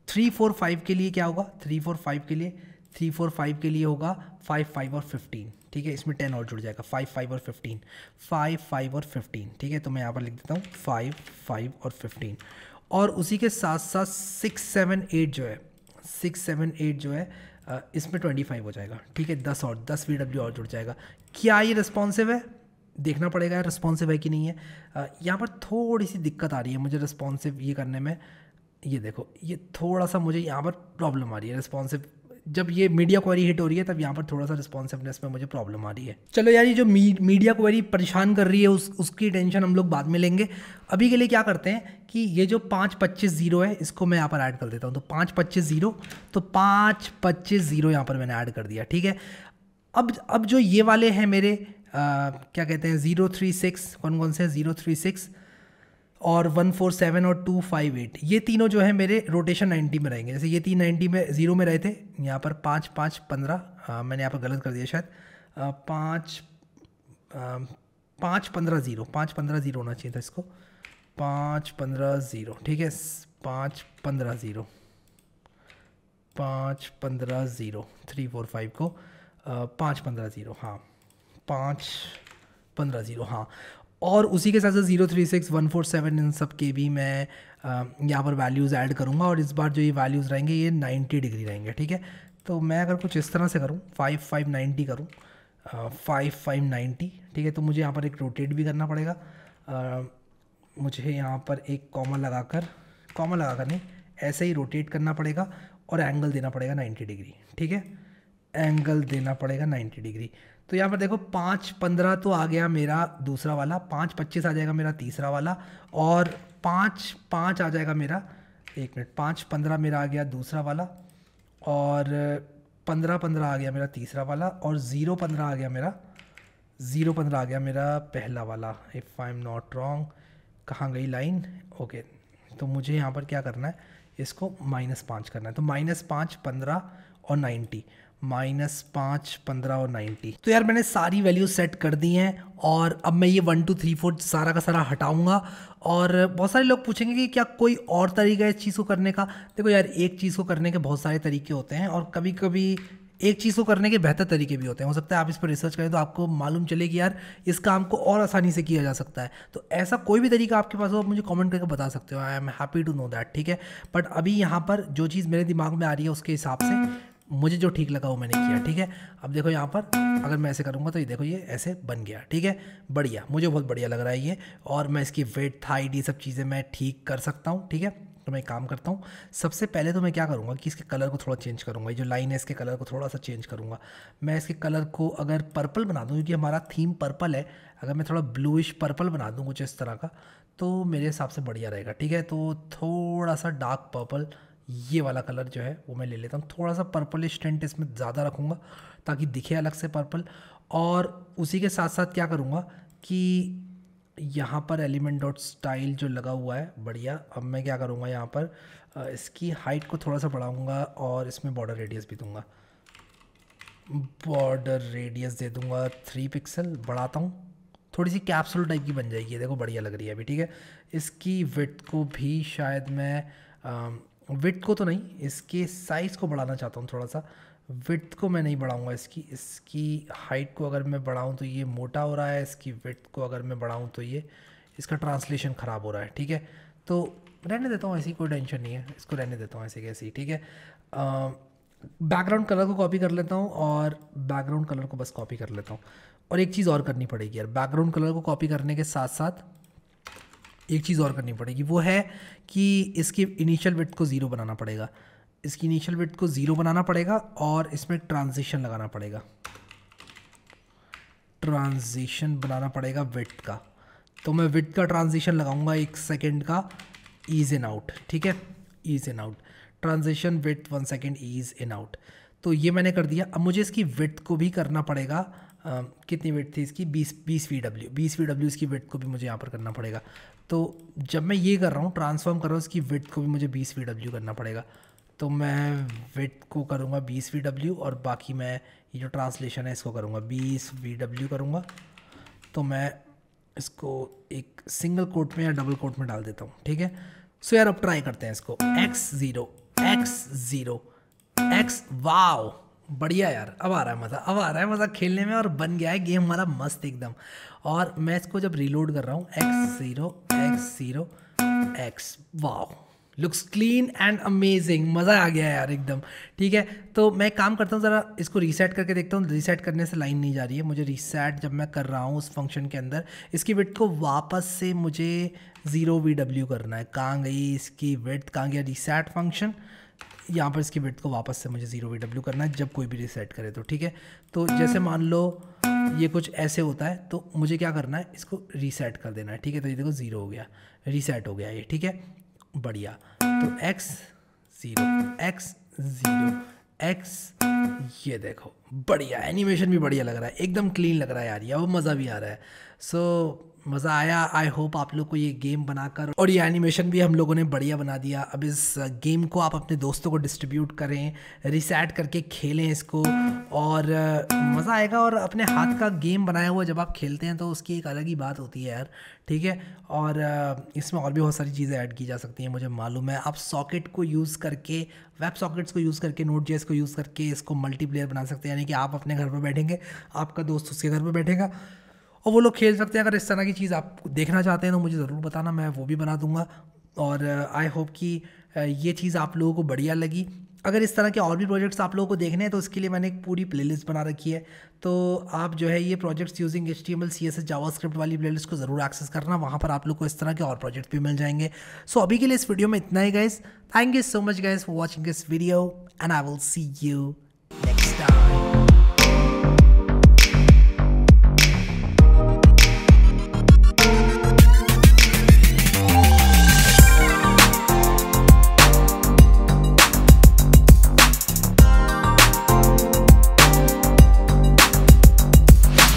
B: 3, 4, 5 के लिए क्या होगा, 3, 4, 5 के लिए होगा 5, 5 और 15, ठीक है, इसमें 10 और जुड़ जाएगा, 5, 5 और 15, 5, 5 और 15, ठीक है। तो मैं यहाँ पर लिख देता हूँ 5, 5 और 15। और उसी के साथ साथ 6, 7, 8 जो है इसमें 25 हो जाएगा, ठीक है, 10 VW और जुड़ जाएगा। क्या ये रिस्पॉन्सिव है, देखना पड़ेगा रिस्पॉन्सिव है कि नहीं है। यहाँ पर थोड़ी सी दिक्कत आ रही है मुझे रिस्पॉन्सिव ये करने में, ये देखो ये थोड़ा सा मुझे यहाँ पर प्रॉब्लम आ रही है रिस्पॉन्सिव, जब ये मीडिया क्वेरी हिट हो रही है तब यहाँ पर थोड़ा सा रिस्पॉन्सिवनेस में मुझे प्रॉब्लम आ रही है। चलो यार ये जो मीडिया क्वेरी परेशान कर रही है उसकी टेंशन हम लोग बाद में लेंगे। अभी के लिए क्या करते हैं कि ये जो 525.0 है इसको मैं यहाँ पर ऐड कर देता हूँ। तो 525.0, तो 525.0 यहाँ पर मैंने ऐड कर दिया, ठीक है। अब जो ये वाले हैं मेरे क्या कहते हैं 036, कौन से हैं 036 और 147 और 258, ये तीनों जो है मेरे रोटेशन 90 में रहेंगे। जैसे ये 3 90 में 0 में रहे थे, यहाँ पर 5, 5, 15, मैंने यहाँ पर गलत कर दिया शायद, 5, 15, 0, 5, 15, 0 होना चाहिए था इसको, 5, 15, 0, ठीक है, 5, 15, 0, 5, 15, 0, 3, 4, 5 को 5, 15, 0, हाँ 5, 15, 0, हाँ। और उसी के साथ साथ 036, 147 इन सब के भी मैं यहाँ पर वैल्यूज़ ऐड करूँगा और इस बार जो ये वैल्यूज़ रहेंगे ये 90 डिग्री रहेंगे, ठीक है। तो मैं अगर कुछ इस तरह से करूँ 5, 5, 90 करूँ 5, 5, 90, ठीक है, तो मुझे यहाँ पर एक रोटेट भी करना पड़ेगा मुझे यहाँ पर एक कॉमा लगाकर नहीं, ऐसे ही रोटेट करना पड़ेगा और एंगल देना पड़ेगा 90 डिग्री, ठीक है, एंगल देना पड़ेगा 90 डिग्री। तो यहाँ पर देखो 5-15 तो आ गया मेरा दूसरा वाला, 5-25 आ जाएगा मेरा तीसरा वाला, और 5-5 आ जाएगा मेरा, 1 मिनट, 5-15 मेरा आ गया दूसरा वाला, और 15-15 आ गया मेरा तीसरा वाला, और 0-15 आ गया मेरा पहला वाला। If I am not wrong, कहाँ गई लाइन? ओके, तो मुझे यहाँ पर क्या करना है, इसको -5 करना है। तो -5, 15 और 90, -5, 15 और 90। तो यार मैंने सारी वैल्यूज सेट कर दी हैं, और अब मैं ये 1 2 3 4 सारा का सारा हटाऊंगा। और बहुत सारे लोग पूछेंगे कि क्या कोई और तरीका है इस चीज़ को करने का। देखो यार, एक चीज़ को करने के बहुत सारे तरीके होते हैं, और कभी कभी एक चीज़ को करने के बेहतर तरीके भी होते हैं। हो सकता है आप इस पर रिसर्च करें तो आपको मालूम चले कि यार इस काम को और आसानी से किया जा सकता है। तो ऐसा कोई भी तरीका आपके पास हो, आप मुझे कमेंट करके बता सकते हो। I am happy to know that, ठीक है। बट अभी यहाँ पर जो चीज़ मेरे दिमाग में आ रही है उसके हिसाब से मुझे जो ठीक लगा वो मैंने किया, ठीक है। अब देखो यहाँ पर अगर मैं ऐसे करूँगा तो ये देखो, ये ऐसे बन गया, ठीक है, बढ़िया, मुझे बहुत बढ़िया लग रहा है ये। और मैं इसकी वेट, हाइट, ये सब चीज़ें मैं ठीक कर सकता हूँ, ठीक है। तो मैं काम करता हूँ, सबसे पहले तो मैं क्या करूँगा कि इसके कलर को थोड़ा चेंज करूँगा। ये जो लाइन है इसके कलर को थोड़ा सा चेंज करूँगा। मैं इसके कलर को अगर पर्पल बना दूँ, क्योंकि हमारा थीम पर्पल है, अगर मैं थोड़ा ब्लूइश पर्पल बना दूँ कुछ इस तरह का, तो मेरे हिसाब से बढ़िया रहेगा, ठीक है। तो थोड़ा सा डार्क पर्पल, ये वाला कलर जो है वो मैं ले लेता हूँ। थोड़ा सा पर्पलिश टिंट इसमें ज़्यादा रखूँगा ताकि दिखे अलग से पर्पल। और उसी के साथ साथ क्या करूँगा कि यहाँ पर एलिमेंट डॉट स्टाइल जो लगा हुआ है, बढ़िया। अब मैं क्या करूँगा, यहाँ पर इसकी हाइट को थोड़ा सा बढ़ाऊँगा, और इसमें बॉर्डर रेडियस भी दूँगा, बॉर्डर रेडियस दे दूँगा 3 पिक्सल, बढ़ाता हूँ, थोड़ी सी कैप्सूल टाइप की बन जाएगी ये, देखो बढ़िया लग रही है अभी, ठीक है। इसकी विड्थ को भी शायद मैं विड्थ को तो नहीं, इसके साइज़ को बढ़ाना चाहता हूँ थोड़ा सा। विड्थ को मैं नहीं बढ़ाऊँगा, इसकी हाइट को अगर मैं बढ़ाऊँ तो ये मोटा हो रहा है, इसकी विड्थ को अगर मैं बढ़ाऊँ तो ये इसका ट्रांसलेशन ख़राब हो रहा है, ठीक है। तो रहने देता हूँ ऐसी, कोई टेंशन नहीं है, इसको रहने देता हूँ ऐसे कैसे, ठीक है। बैकग्राउंड कलर को कॉपी कर लेता हूँ, और बैकग्राउंड कलर को बस कॉपी कर लेता हूँ। और एक चीज़ और करनी पड़ेगी यार, बैकग्राउंड कलर को कॉपी करने के साथ साथ एक चीज़ और करनी पड़ेगी, वो है कि इसकी इनिशियल विड्थ को 0 बनाना पड़ेगा। इसकी इनिशियल विड्थ को 0 बनाना पड़ेगा, और इसमें ट्रांजिशन लगाना पड़ेगा, ट्रांजिशन बनाना पड़ेगा विड्थ का। तो मैं विड्थ का ट्रांजिशन लगाऊंगा 1 सेकेंड का, ईज इन आउट, ठीक है, ease in out, transition width 1 second, ease in out. तो ये मैंने कर दिया। अब मुझे इसकी विड्थ को भी करना पड़ेगा, कितनी विड्थ थी इसकी, 20 VW इसकी विड्थ को भी मुझे यहाँ पर करना पड़ेगा। तो जब मैं ये कर रहा हूँ, ट्रांसफॉर्म कर रहा हूँ, इसकी विड्थ को भी मुझे 20 VW करना पड़ेगा। तो मैं विड्थ को करूँगा 20 VW, और बाकी मैं ये जो ट्रांसलेशन है इसको करूँगा 20 VW करूँगा। तो मैं इसको एक सिंगल कोट में या डबल कोट में डाल देता हूँ, ठीक है। सो यार अब ट्राई करते हैं इसको, x0 x, वाओ बढ़िया यार, अब आ रहा है मज़ा खेलने में, और बन गया है गेम हमारा मस्त एकदम। और मैं इसको जब रीलोड कर रहा हूँ, x0 x, wow, looks clean and amazing, मज़ा आ गया यार एकदम, ठीक है। तो मैं काम करता हूँ, ज़रा इसको रीसेट करके देखता हूँ। रीसेट करने से लाइन नहीं जा रही है, मुझे रीसेट जब मैं कर रहा हूँ उस फंक्शन के अंदर, इसकी विड्थ को वापस से मुझे 0 VW करना है। कहाँ गई इसकी विड्थ, कहाँ गया रीसेट फंक्शन, यहाँ पर इसकी विड्थ को वापस से मुझे 0 VW करना है जब कोई भी रीसेट करे तो, ठीक है। तो जैसे मान लो ये कुछ ऐसे होता है, तो मुझे क्या करना है, इसको रीसेट कर देना है, ठीक है। तो ये देखो 0 हो गया, रीसेट हो गया ये, ठीक है, बढ़िया। तो x, ये देखो बढ़िया, एनिमेशन भी बढ़िया लग रहा है, एकदम क्लीन लग रहा है यार, ये वो मज़ा भी आ रहा है। सो मज़ा आया। आई होप आप लोग को ये गेम बनाकर, और ये एनिमेशन भी हम लोगों ने बढ़िया बना दिया। अब इस गेम को आप अपने दोस्तों को डिस्ट्रीब्यूट करें, रिसेट करके खेलें इसको, और मज़ा आएगा। और अपने हाथ का गेम बनाया हुआ जब आप खेलते हैं तो उसकी एक अलग ही बात होती है यार, ठीक है। और इसमें और भी बहुत सारी चीज़ें ऐड की जा सकती हैं, मुझे मालूम है। आप सॉकेट को यूज़ करके, वेब सॉकेट्स को यूज़ करके, Node.js को यूज़ करके इसको मल्टीप्लेयर बना सकते हैं, यानी कि आप अपने घर पर बैठेंगे, आपका दोस्त उसके घर पर बैठेगा, और वो लोग खेल सकते हैं। अगर इस तरह की चीज़ आप देखना चाहते हैं तो मुझे ज़रूर बताना, मैं वो भी बना दूंगा। और आई होप कि ये चीज़ आप लोगों को बढ़िया लगी। अगर इस तरह के और भी प्रोजेक्ट्स आप लोगों को देखने हैं तो इसके लिए मैंने एक पूरी प्लेलिस्ट बना रखी है। तो आप जो है ये projects using HTML CSS JavaScript वाली प्लेलिस्ट को ज़रूर एक्सेस करना, वहाँ पर आप लोग को इस तरह के और प्रोजेक्ट भी मिल जाएंगे। सो अभी के लिए इस वीडियो में इतना ही guys. Thank you so much guys for watching this video and I will see you next time.